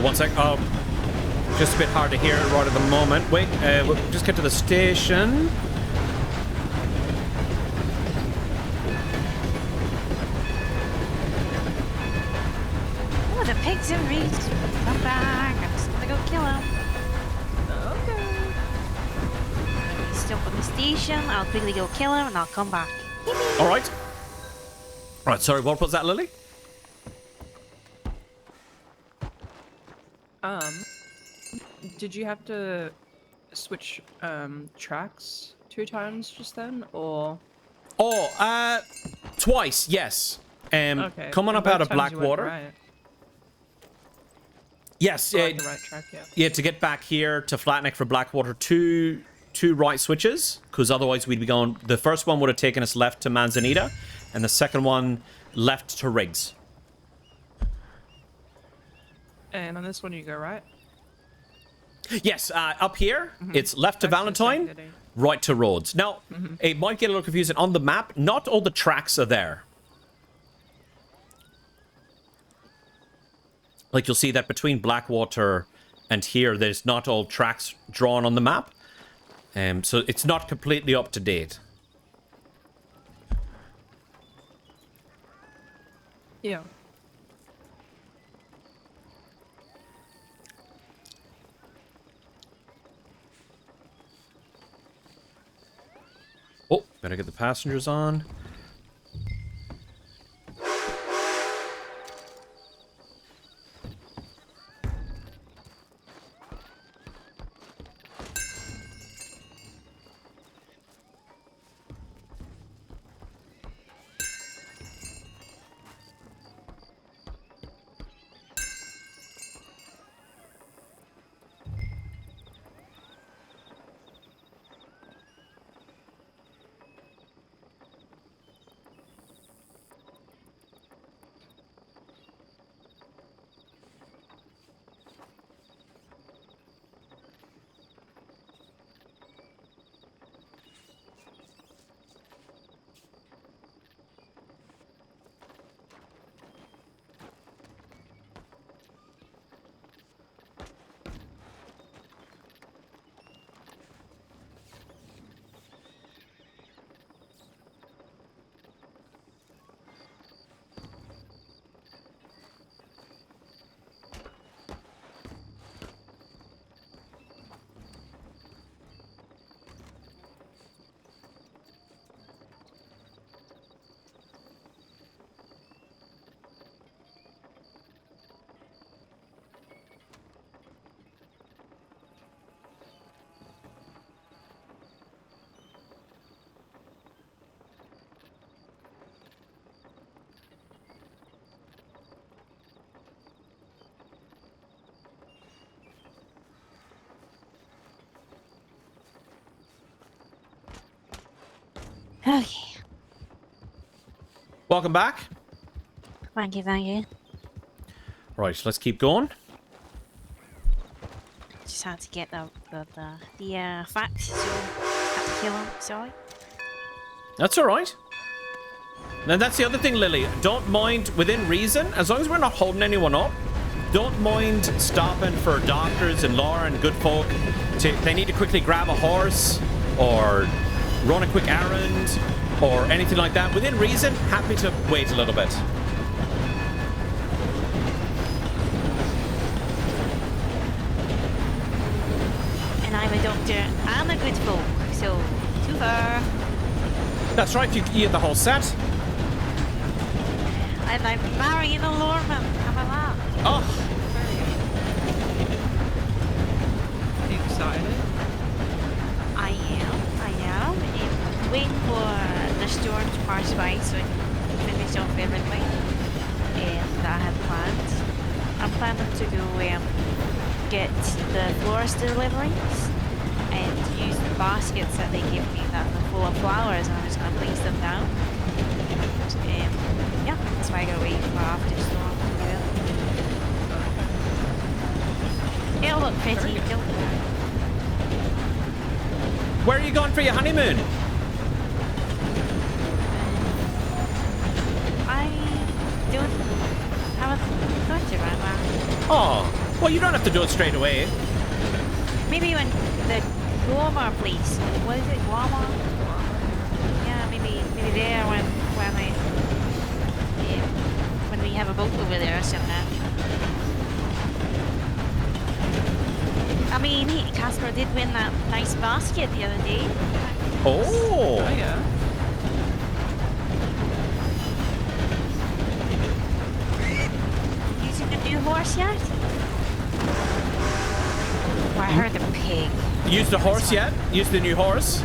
One sec. Oh, just a bit hard to hear right at the moment. Wait, we'll just get to the station. Oh, the pigs and reeds. Come back. I'm just gonna go kill him. Okay. He's still on the station. I'll quickly go kill him and I'll come back. All right. All right. Sorry, what was that, Lily? Did you have to switch tracks 2 times just then, or? Oh, twice, yes. Okay. Coming up both out of times you went Blackwater. right. Yes, The right track, yeah. yeah. To get back here to Flatneck for Blackwater, two right switches, because otherwise we'd be going. The first one would have taken us left to Manzanita, and the second one left to Riggs. And on this one, you go right. Yes, up here, it's left to That's the Valentine, second. right to Rhodes. Now, it might get a little confusing. On the map, not all the tracks are there. Like, you'll see that between Blackwater and here, there's not all tracks drawn on the map. So it's not completely up to date. Yeah. Oh, better get the passengers on. Okay. Welcome back. Thank you, thank you. Right, let's keep going. Just had to get the facts, so had to kill him, sorry. That's all right. And that's the other thing, Lily. Don't mind within reason, as long as we're not holding anyone up. don't mind stopping for doctors and Laura and good folk. They need to quickly grab a horse or run a quick errand or anything like that. Within reason, happy to wait a little bit. And I'm a doctor and a good folk, so too far. That's right, you get the whole set. And I'm marrying a lordman. How about that? Oh, Are you excited? I am. I'm waiting for the storm to pass by so I can finish off everything that I had planned. I'm planning to go get the florist deliveries and use the baskets that they give me that are full of flowers, and I'm just going to place them down. Yeah, that's why I gotta wait for after storm to do it. It'll look pretty. where are you going for your honeymoon? I haven't thought about that. Oh, well, you don't have to do it straight away. Maybe when the Guamar place. What is it? Guamar? Yeah, maybe there when we have a boat over there or something. I mean, Casper did win that nice basket the other day. Oh. Oh, yeah. Using the new horse yet? Oh, I heard the pig. Used the horse yet? Used the new horse?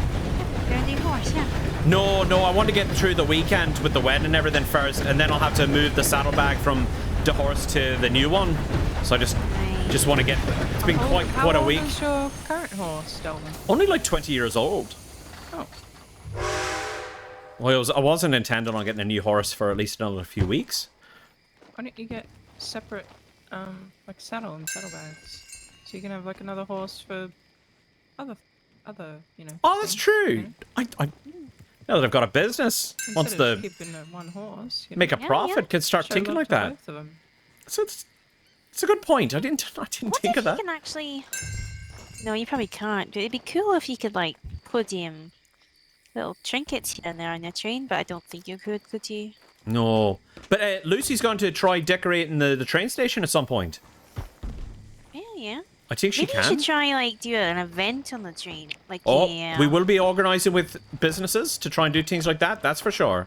Your new horse, yeah. No, I want to get through the weekend with the wedding and everything first, and then I'll have to move the saddlebag from the horse to the new one. So I just want to get. It's been quite a week. How old is your current horse, Delvin? Only like 20 years old. Oh. Well, I wasn't intending on getting a new horse for at least another few weeks. Why don't you get separate, like saddle and saddlebags, so you can have like another horse for other, you know. Oh, that's things, true. you know? Now that I've got a business, once Instead of the keeping one horse, you make a know, profit, can start show thinking love like to that. both of 'em. So it's a good point. I didn't What think if of you that. can actually... No, you probably can't, but it'd be cool if you could, like, put little trinkets here and there on your train, but I don't think you could you? No, but Lucy's going to try decorating the train station at some point. Yeah. I think she Maybe you can. should try, like, do an event on the train. Like, We will be organising with businesses to try and do things like that. That's for sure.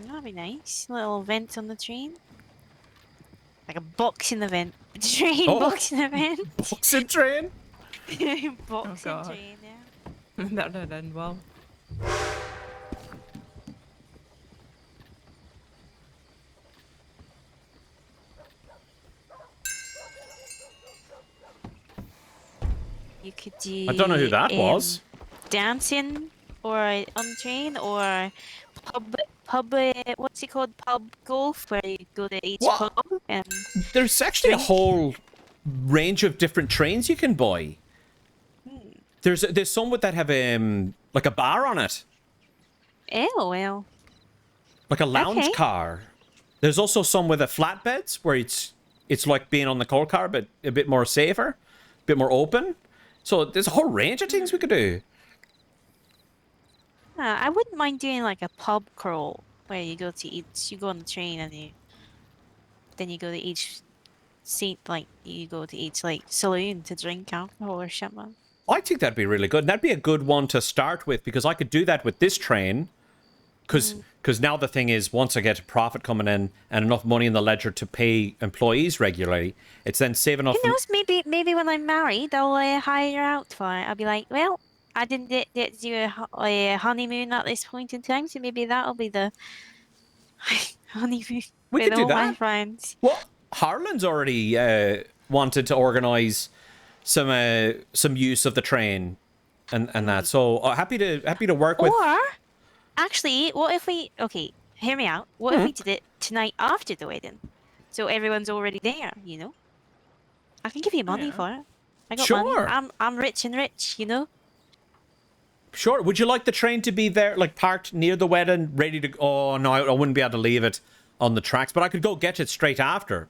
That'd be nice. Little event on the train. Like a boxing event. Train boxing event. Boxing train. Boxing God. train, yeah. That'd end well. You could do... I don't know who that was. Dancing or on the train, or pub what's it called? Pub golf, where you go to each What? pub and... There's actually a whole range of different trains you can buy. There's some that have like a bar on it, Oh, well. like a lounge Okay. car. There's also some with a flatbeds where it's like being on the coal car, but a bit more safer, a bit more open. So there's a whole range of things we could do. I wouldn't mind doing like a pub crawl, where you go on the train and then you go to each seat, like you go to each like saloon to drink alcohol or something. I think that'd be really good. And that'd be a good one to start with, because I could do that with this train. Because now the thing is, once I get a profit coming in and enough money in the ledger to pay employees regularly, it's then saving enough. Who knows? Maybe when I'm married, I'll hire you out for it. I'll be like, well, I didn't get to do a honeymoon at this point in time, so maybe that'll be the honeymoon We with could do all my that. friends. Well, Harlan's already wanted to organise some use of the train and that. So happy to work with. Or, actually, what if we... Okay, hear me out. What if we did it tonight after the wedding? So everyone's already there, you know? I can give you money Yeah. for it. I got Sure. money. I'm rich and rich, you know? Sure. Would you like the train to be there, like parked near the wedding, ready to? Oh no, I wouldn't be able to leave it on the tracks, but I could go get it straight after.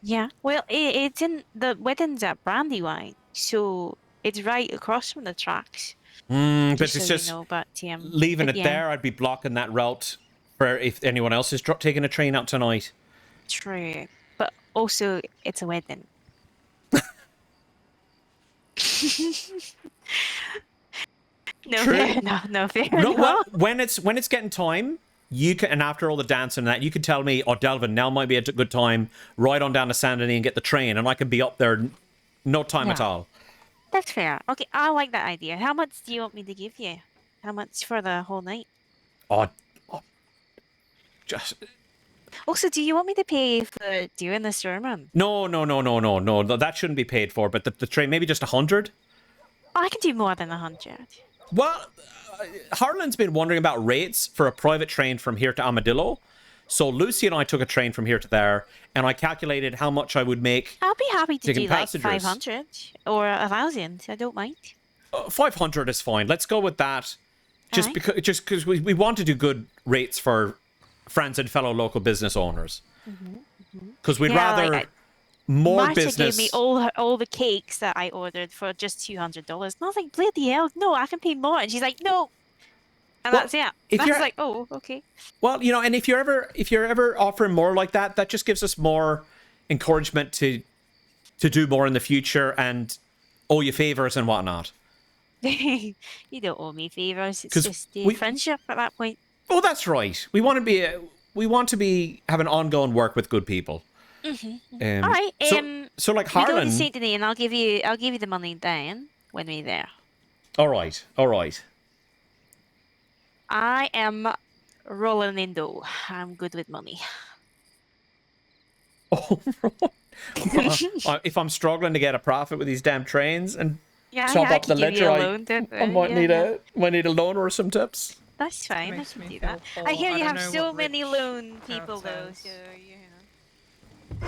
Yeah. Well, it's in the wedding's at Brandywine, so it's right across from the tracks. But Just so it's you just know, leaving but it yeah, there. I'd be blocking that route for if anyone else is taking a train out tonight. true. But also, it's a wedding. No, True. fair enough. No, fair No, well, enough. when it's getting time, you can, and after all the dancing and that, you can tell me, oh, Delvin, now might be a good time. Ride on down to Saint Denis and get the train, and I can be up there no time at Yeah, all. that's fair. Okay, I like that idea. How much do you want me to give you? How much for the whole night? Oh, oh, just Also, do you want me to pay for doing the sermon? no. That shouldn't be paid for. But the train, maybe just 100. Oh, I can do more than 100. Well, Harlan's been wondering about rates for a private train from here to Armadillo. So Lucy and I took a train from here to there, and I calculated how much I would make I'll be happy to taking do like passengers. 500 or 1,000. I don't mind. 500 is fine. Let's go with that. Just Aye. because we want to do good rates for friends and fellow local business owners. Because we'd Yeah, rather like more Marta business. gave me all the cakes that I ordered for just $200. And I was like, bloody hell, no, I can pay more. And she's like, no. And Well, that's it. if And I you're was like, oh, okay. well, and if you're ever offering more like that, that just gives us more encouragement to do more in the future and owe you favors and whatnot. You don't owe me favors. It's 'Cause just we- friendship at that point. Oh, that's right. We want to be having ongoing work with good people. All right. So like We go to Harlan. Saint Denis, and I'll give you the money then when we're there. All right. I am rolling in dough. I'm good with money. Oh, if I'm struggling to get a profit with these damn trains and Yeah, top I up the can give you ledger, a loan. I might need a loan or some tips. That's fine. I Makes can me do feel that. poor. I hear I you don't have know so what many rich loan crowd people, though. says. So you know.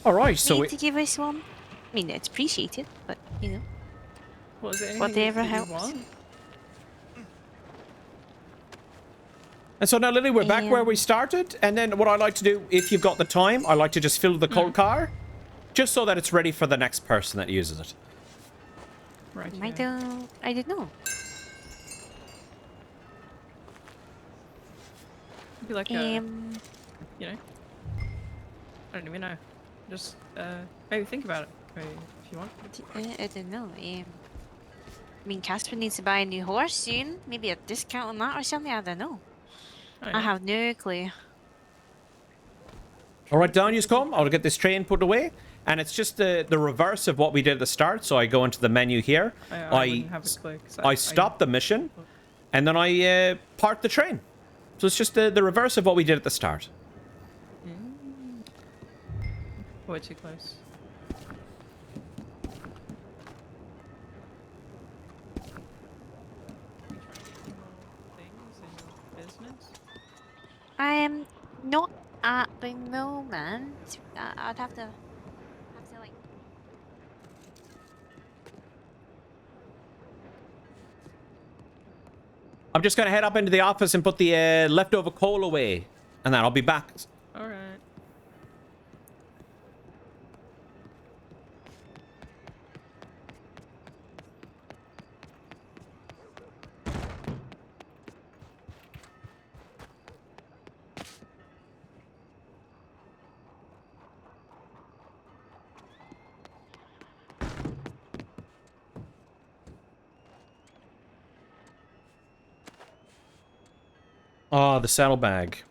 All right. So Need to give us one. I mean, it's appreciated, but you know, What is it? Anything whatever that you helps. want? And so now, Lily, we're back where we started. And then what I like to do, if you've got the time, I like to just fill the coal car, just so that it's ready for the next person that uses it. Right. I don't know. Be like a, you know, I don't even know. Just maybe think about it, maybe, if you want. I don't know. I mean, Casper needs to buy a new horse soon. Maybe a discount on that or something. I don't know. Oh, I yeah. have no clue. All right, down you come. I'll get this train put away. And it's just the reverse of what we did at the start. So I go into the menu here. I wouldn't have a clue. 'Cause I stop the mission. And then I park the train. So it's just the reverse of what we did at the start. We're too close. Things in your business? I am not at the moment. I'd have to like. I'm just going to head up into the office and put the leftover coal away. And then I'll be back. All right. Oh, the saddlebag.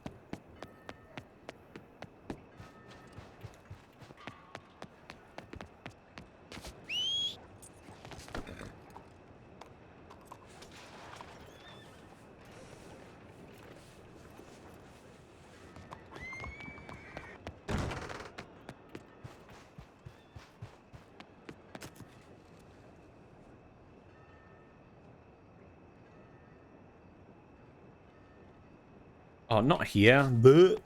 Oh, not here. Bleh.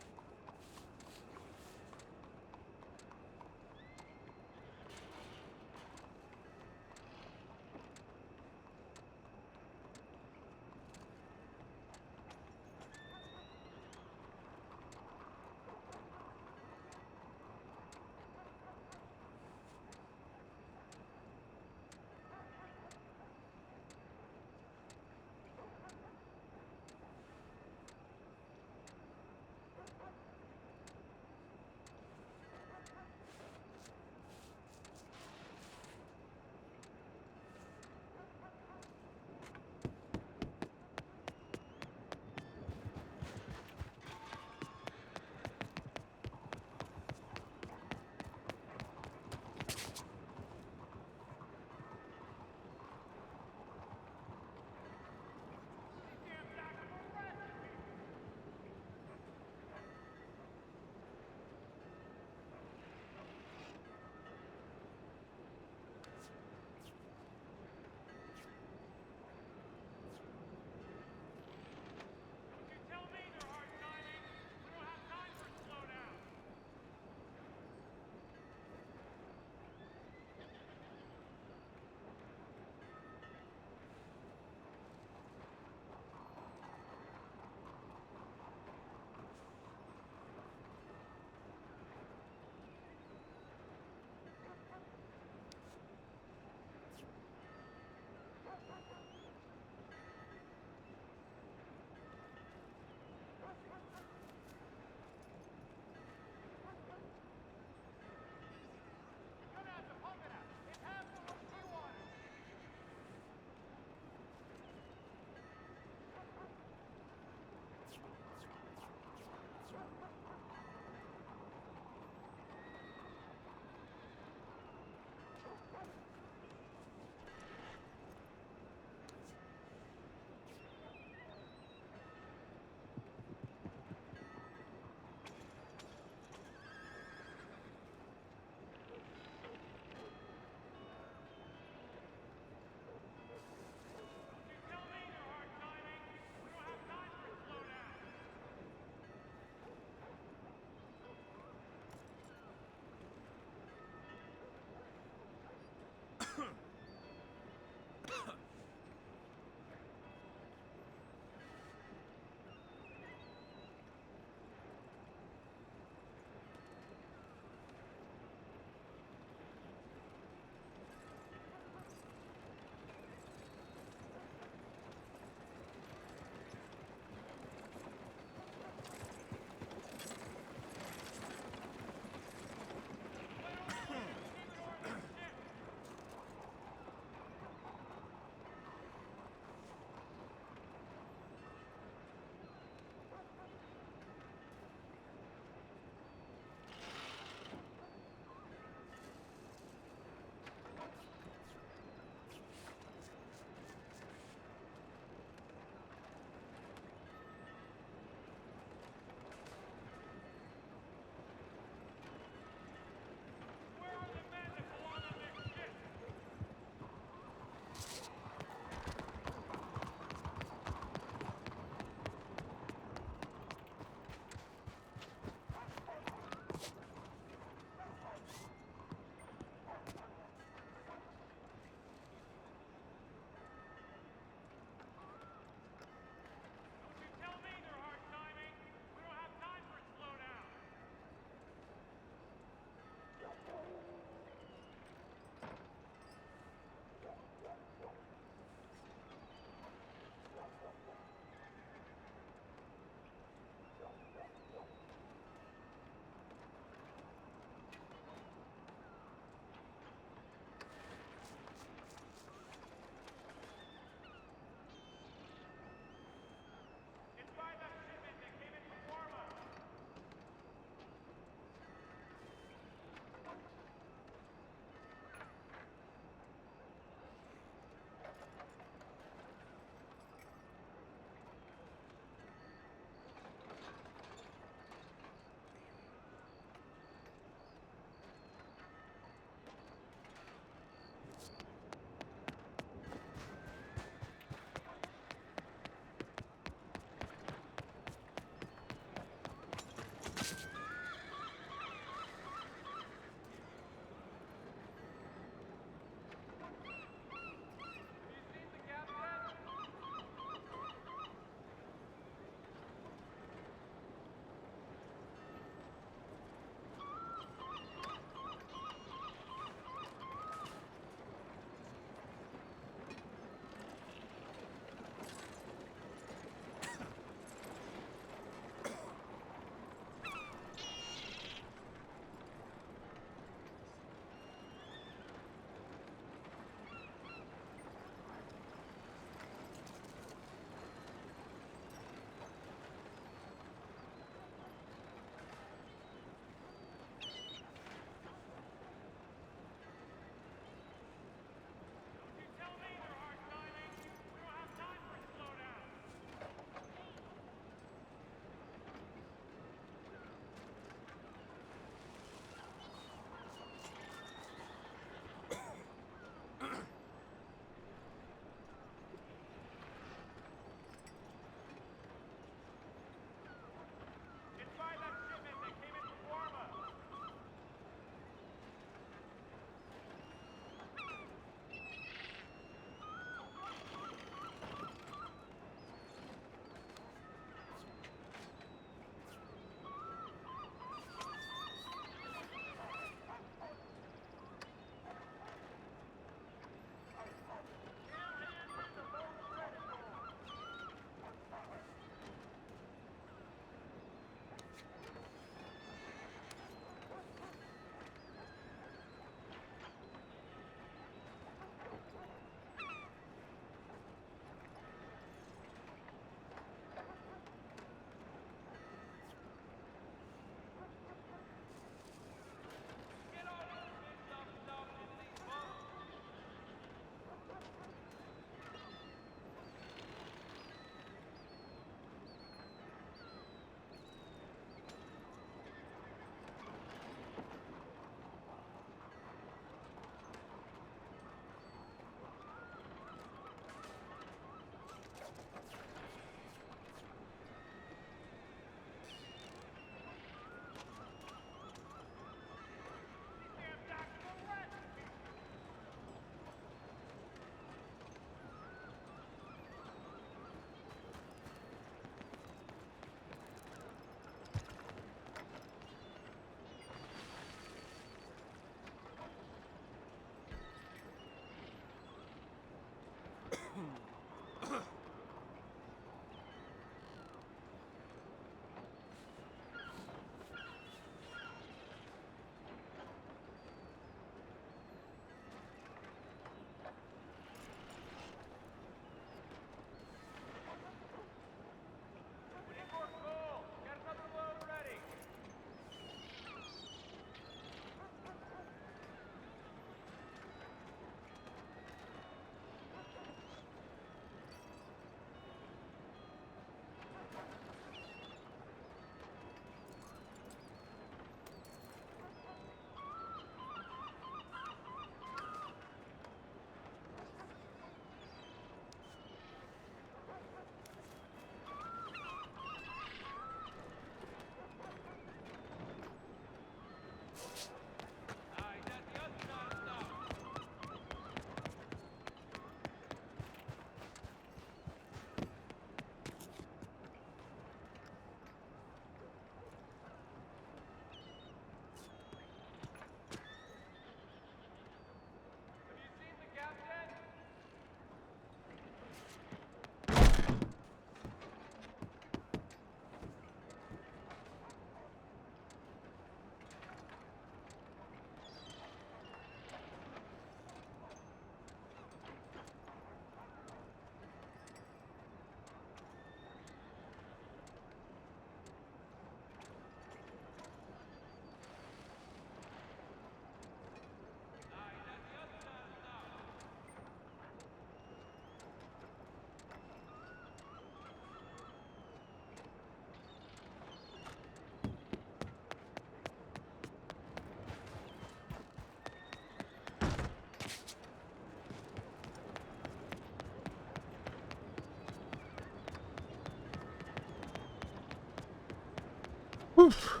Oof.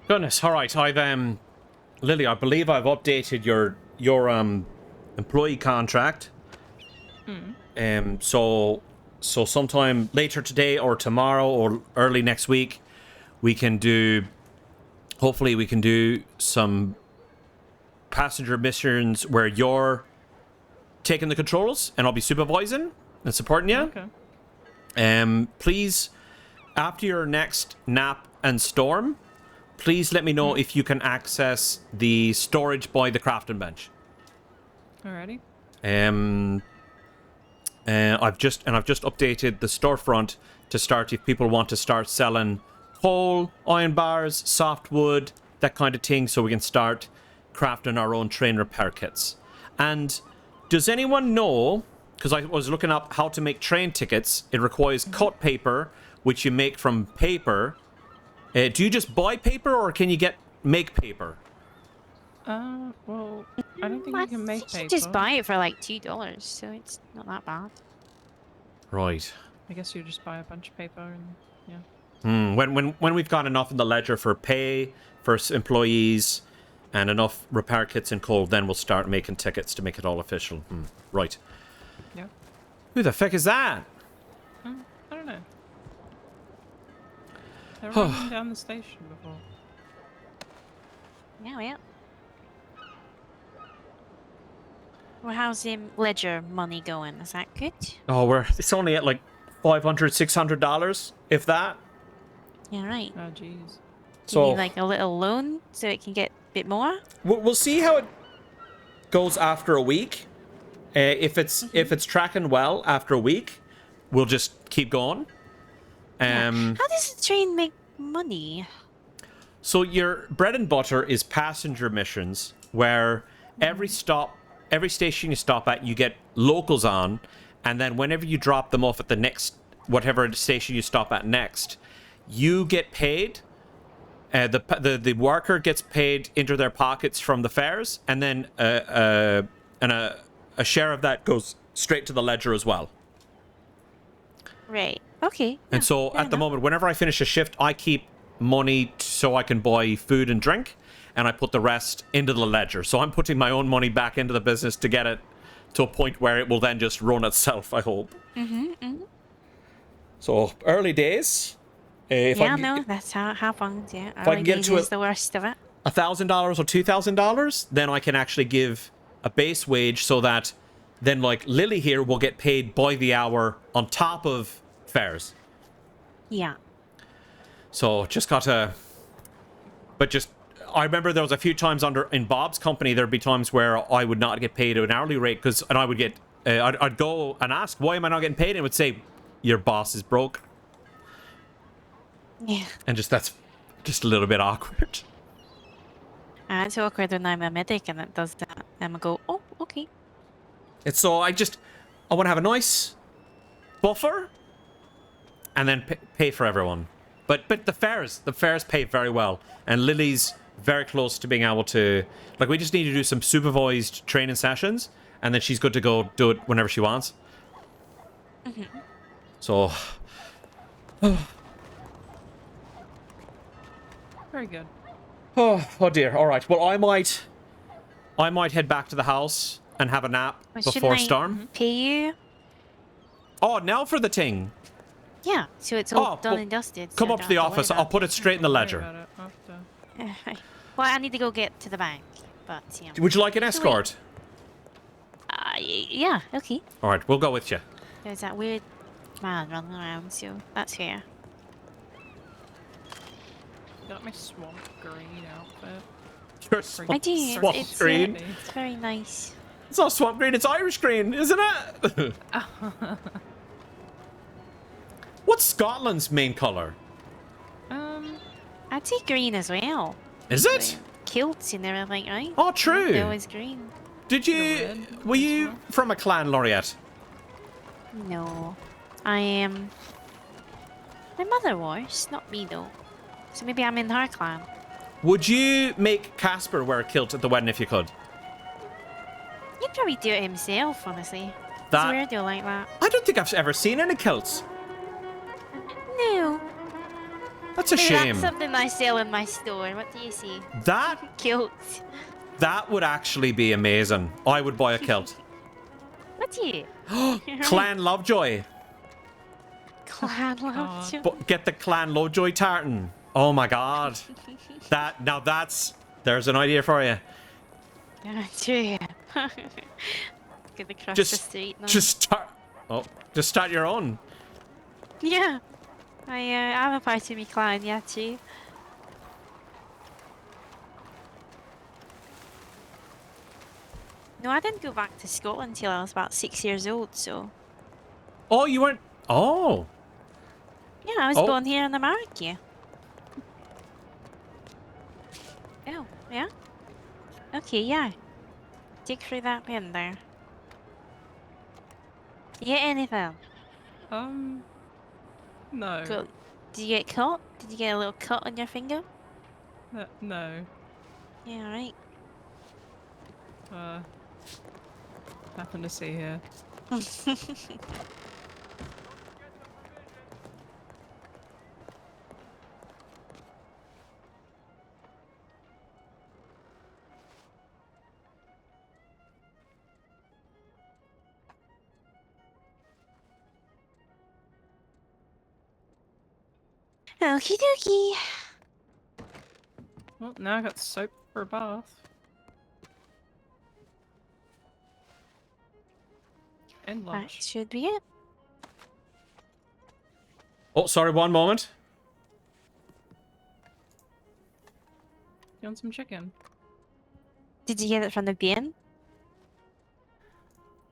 Goodness, alright, I've Lily, I believe I've updated your employee contract. So sometime later today or tomorrow or early next week hopefully we can do some passenger missions where you're taking the controls and I'll be supervising and supporting you. Okay. Please, after your next nap and storm, please let me know if you can access the storage by the crafting bench. Alrighty. I've just updated the storefront to start if people want to start selling coal, iron bars, softwood, that kind of thing, so we can start crafting our own train repair kits. And does anyone know, because I was looking up how to make train tickets, it requires cut paper, which you make from paper. Do you just buy paper or can you make paper? Well, I don't think you can make paper. You just buy it for like $2, so it's not that bad. Right. I guess you just buy a bunch of paper and yeah. When we've got enough in the ledger for pay for employees and enough repair kits and coal, then we'll start making tickets to make it all official. Right. Yeah. Who the fuck is that? I don't know. They were running down the station before. Yeah, yeah. Well, how's ledger money going? Is that good? Oh, it's only at like $500, $600, if that. Yeah, right. Oh, jeez. Do you need like a little loan so it can get a bit more? We'll see how it goes after a week. If it's tracking well after a week, we'll just keep going. How does the train make money? So your bread and butter is passenger missions, where every station you stop at, you get locals on, and then whenever you drop them off at the next, whatever station you stop at next, you get paid. The worker gets paid into their pockets from the fares, and then a share of that goes straight to the ledger as well. Right. Okay. And so at the moment, whenever I finish a shift, I keep money so I can buy food and drink, and I put the rest into the ledger. So I'm putting my own money back into the business to get it to a point where it will then just run itself, I hope. So early days. That's how it happens, yeah. If I Early can get days to is the worst of it. $1,000 or $2,000, then I can actually give a base wage so that then like Lily here will get paid by the hour on top of fares. Yeah. So just gotta, but just, I remember there was a few times in Bob's company, there'd be times where I would not get paid an hourly rate and I would get, I'd go and ask, why am I not getting paid? And it would say, your boss is broke. Yeah. And that's just a little bit awkward. It's awkward when I'm a medic and it does that. And I go, oh, okay. It's so I want to have a nice buffer and then pay for everyone. But the fares pay very well. And Lily's very close to being able to, like, we just need to do some supervised training sessions and then she's good to go do it whenever she wants. Mm-hmm. So, Very good. oh dear. All right. Well, I might head back to the house and have a nap Well, before shouldn't I storm. pay you? Oh, now for the thing. Yeah, so it's all done well, and dusted. So Come I up to don't the have worry office. about I'll put it straight in the Don't worry ledger. about it after. it. Well, I need to go get to the bank, but yeah. Would you like an escort? Yeah, okay. All right, we'll go with you. There's that weird man running around, so that's fair. Got my swamp green outfit. Your I do. swamp It's green. it's very nice. It's not swamp green. It's Irish green, isn't it? What's Scotland's main color? I'd say green as well. Is it? Kilts and everything, right? Oh, true. They're always green. Did you? Were you from a clan, Laureate? No, I am. My mother was, not me though. So maybe I'm in her clan. Would you make Casper wear a kilt at the wedding if you could? He'd probably do it himself, honestly. That- It's weirdo like that. I don't think I've ever seen any kilts. No. That's a Maybe shame. That's something I sell in my store. What do you see? That Kilts. would actually be amazing. I would buy a kilt. What do you? Clan Lovejoy. Clan Lovejoy. Get the Clan Lovejoy tartan. Oh my god. There's an idea for you. Yeah, true. Get across the street now. Just start your own. Yeah. I'm a part of my clan, yeah, too. No, I didn't go back to Scotland until I was about 6 years old, so... Oh, you weren't. Oh. Yeah, I was born here in America. Oh, yeah? Okay, yeah. Dig through that bin there. You get anything? No. Cool. Did you get cut? Did you get a little cut on your finger? No. Yeah, right. Nothing to see here. Okie dokie. Well, now I got soap for a bath. And That lunch. should be it. Oh, sorry, one moment. You want some chicken? Did you get it from the bin?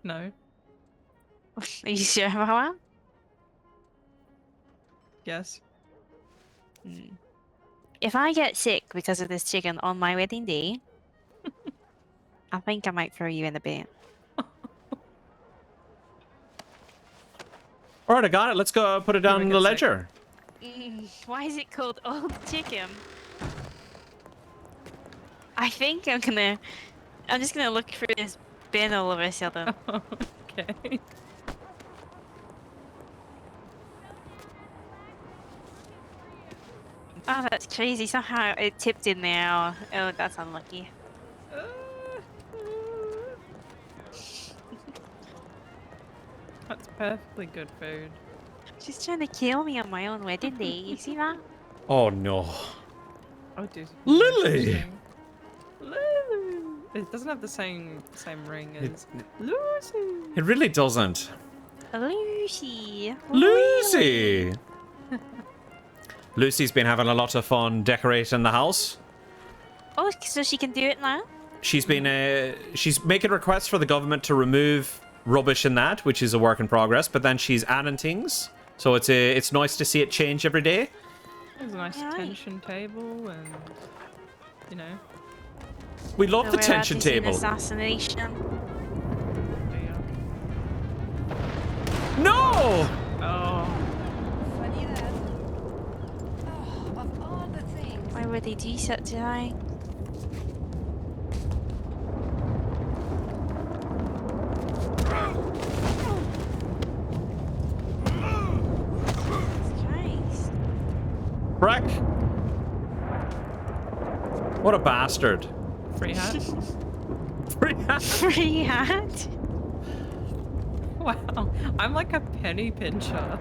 No. Are you sure about that? Yes. If I get sick because of this chicken on my wedding day, I think I might throw you in the bin. All right, I got it. Let's go put it down in the ledger. Why is it called old chicken? I think I'm just gonna look through this bin all of a sudden. Okay. Oh, that's crazy. Somehow it tipped in there. Oh, that's unlucky. That's perfectly good food. She's trying to kill me on my own wedding day. You see that? Oh no. Oh, dude. Lily! It doesn't have the same ring as Lucy. It really doesn't. Lucy. Lucy! Lucy's been having a lot of fun decorating the house. Oh, so she can do it now? She's making requests for the government to remove rubbish in that, which is a work in progress, but then she's adding things. So it's nice to see it change every day. There's a nice Right. tension table and, you know. We love So the we're tension about to see an table. assassination. No! Oh, Funny that. Oh, of all the things. Why would they do such a thing? Christ. Breck! What a bastard. free hat. Free hat? Wow, I'm like a penny pincher.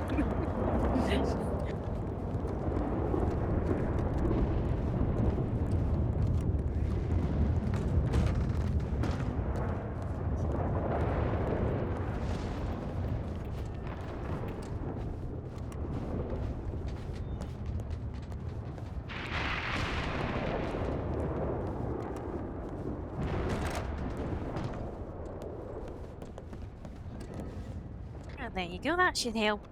Oh, there you go. That should help.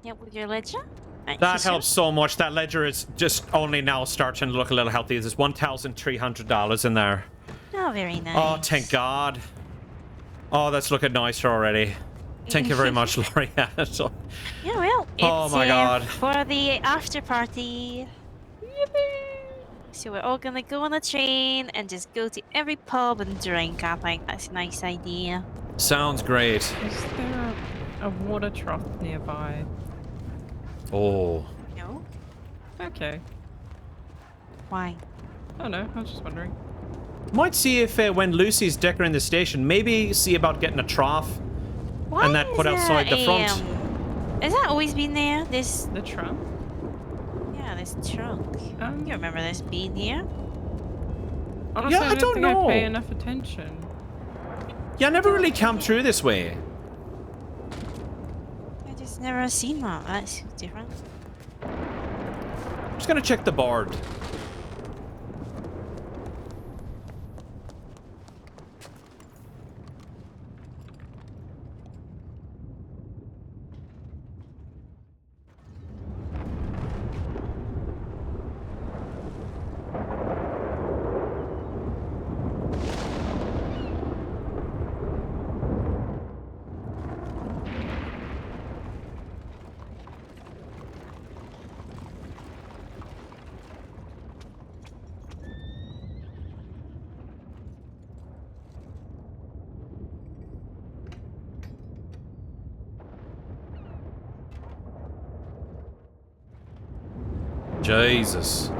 Help with your ledger. Right, That so helps so much. That ledger is just only now starting to look a little healthy. There's $1,300 in there. Oh, very nice. Oh, thank God. Oh, that's looking nicer already. Thank you very much, Laurie. Yeah, well, it's Oh my God. for the after party. So we're all gonna go on a train and just go to every pub and drink. I think that's a nice idea. Sounds great. Is there a water trough nearby? Oh. No? Okay. Why? Oh no, I was just wondering. Might see if when Lucy's decorating the station, maybe see about getting a trough Why and that put is outside the there front. Has that always been there? This, The trunk? yeah, this trunk. You remember this being here? Honestly, I don't think know. I pay enough attention. Yeah, I never really come through this way. I just never seen that. That's different. I'm just gonna check the board. Jesus.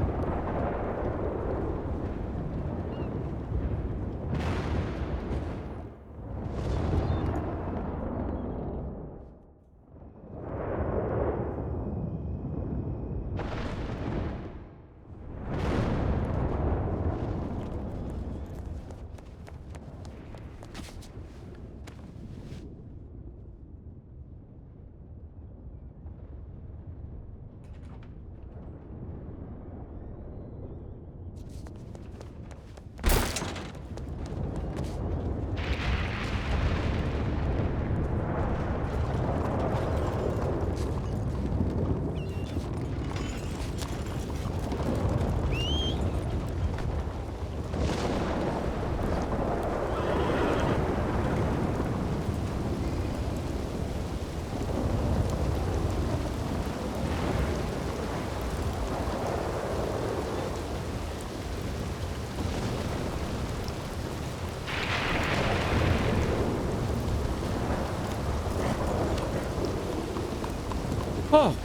Oh,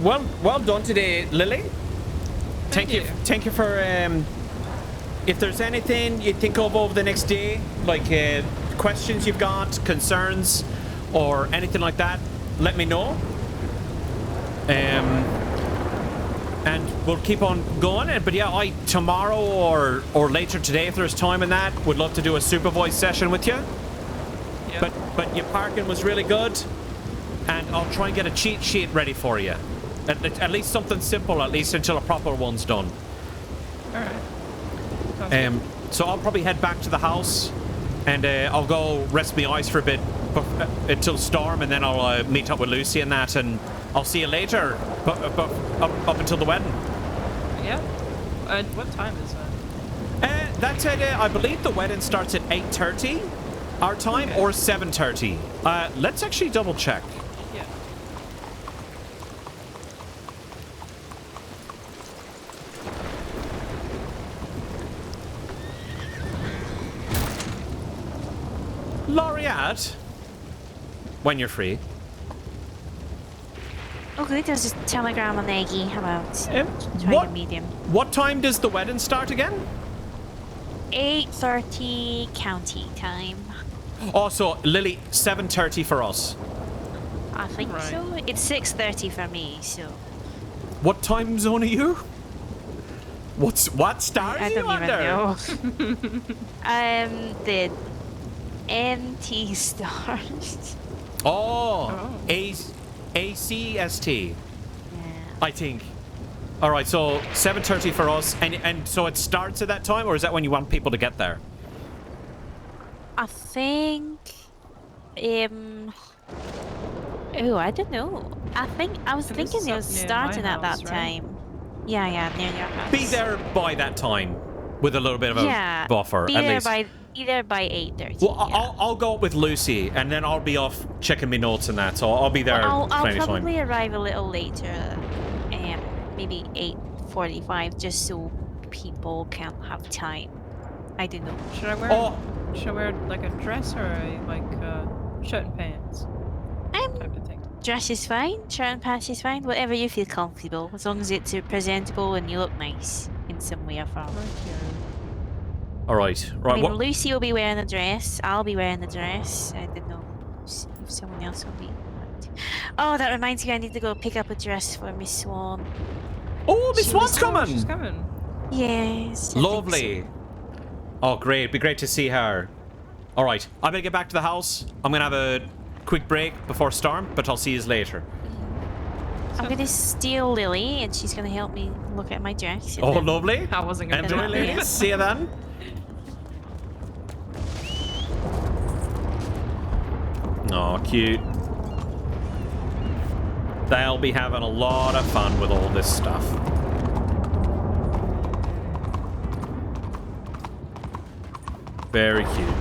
well, well done today, Lily. Thank you for, if there's anything you think of over the next day, like questions you've got, concerns, or anything like that, let me know. and we'll keep on going. But yeah, tomorrow or later today, if there's time in that, would love to do a supervised session with you. Yeah. But your parking was really good, and I'll try and get a cheat sheet ready for you. At least something simple, at least until a proper one's done. All right. Sounds good. So I'll probably head back to the house, and I'll go rest my eyes for a bit until storm, and then I'll meet up with Lucy and that, and I'll see you later. But up until the wedding. Yeah. What time is that? That's it. I believe the wedding starts at 8:30 our time, Okay. or 7:30. Let's actually double check. Yeah. Laureate, when you're free. Oh, good. There's a telegram on Eggy about trying What? to meet him. What time does the wedding start again? 8:30 county time. Also, Lily, 7:30 for us. I think Right. so. It's 6:30 for me, so What time zone are you? What star I are you don't even under? know. The NT stars. Oh, ACST, Yeah. I think. All right, so 7:30 for us, and so it starts at that time, or is that when you want people to get there? I think. Oh, I don't know. I was So this thinking is it up was near starting my at that house, right? time. Yeah, near your house. Be there by that time, with a little bit of a Yeah, buffer, be at there least. by 8:30. Well, yeah. I'll go up with Lucy, and then I'll be off checking my notes and that, so I'll be there I'll plenty of time. probably arrive a little later, maybe 8:45, just so people can have time. I don't know. Should I wear? Oh, Should I wear like a dress or a shirt and pants type of thing? Dress is fine, shirt and pants is fine, whatever you feel comfortable, as long as it's presentable and you look nice in some way or form. all right, I right. mean, What? Lucy will be wearing a dress. I'll be wearing a dress. I don't know if someone else will be. Oh, that reminds me, I need to go pick up a dress for Miss Swan. Oh, Miss She Swan's was- coming. She's coming. Yes. I think Lovely. Oh, great. Be great to see her. All right, I better get back to the house. I'm gonna have a quick break before storm, but I'll see you later. so. I'm gonna steal Lily, and she's gonna help me look at my dress. and Oh, then- lovely. I wasn't gonna do Enjoy, that. ladies. See you then. Oh, cute. They'll be having a lot of fun with all this stuff. Very cute.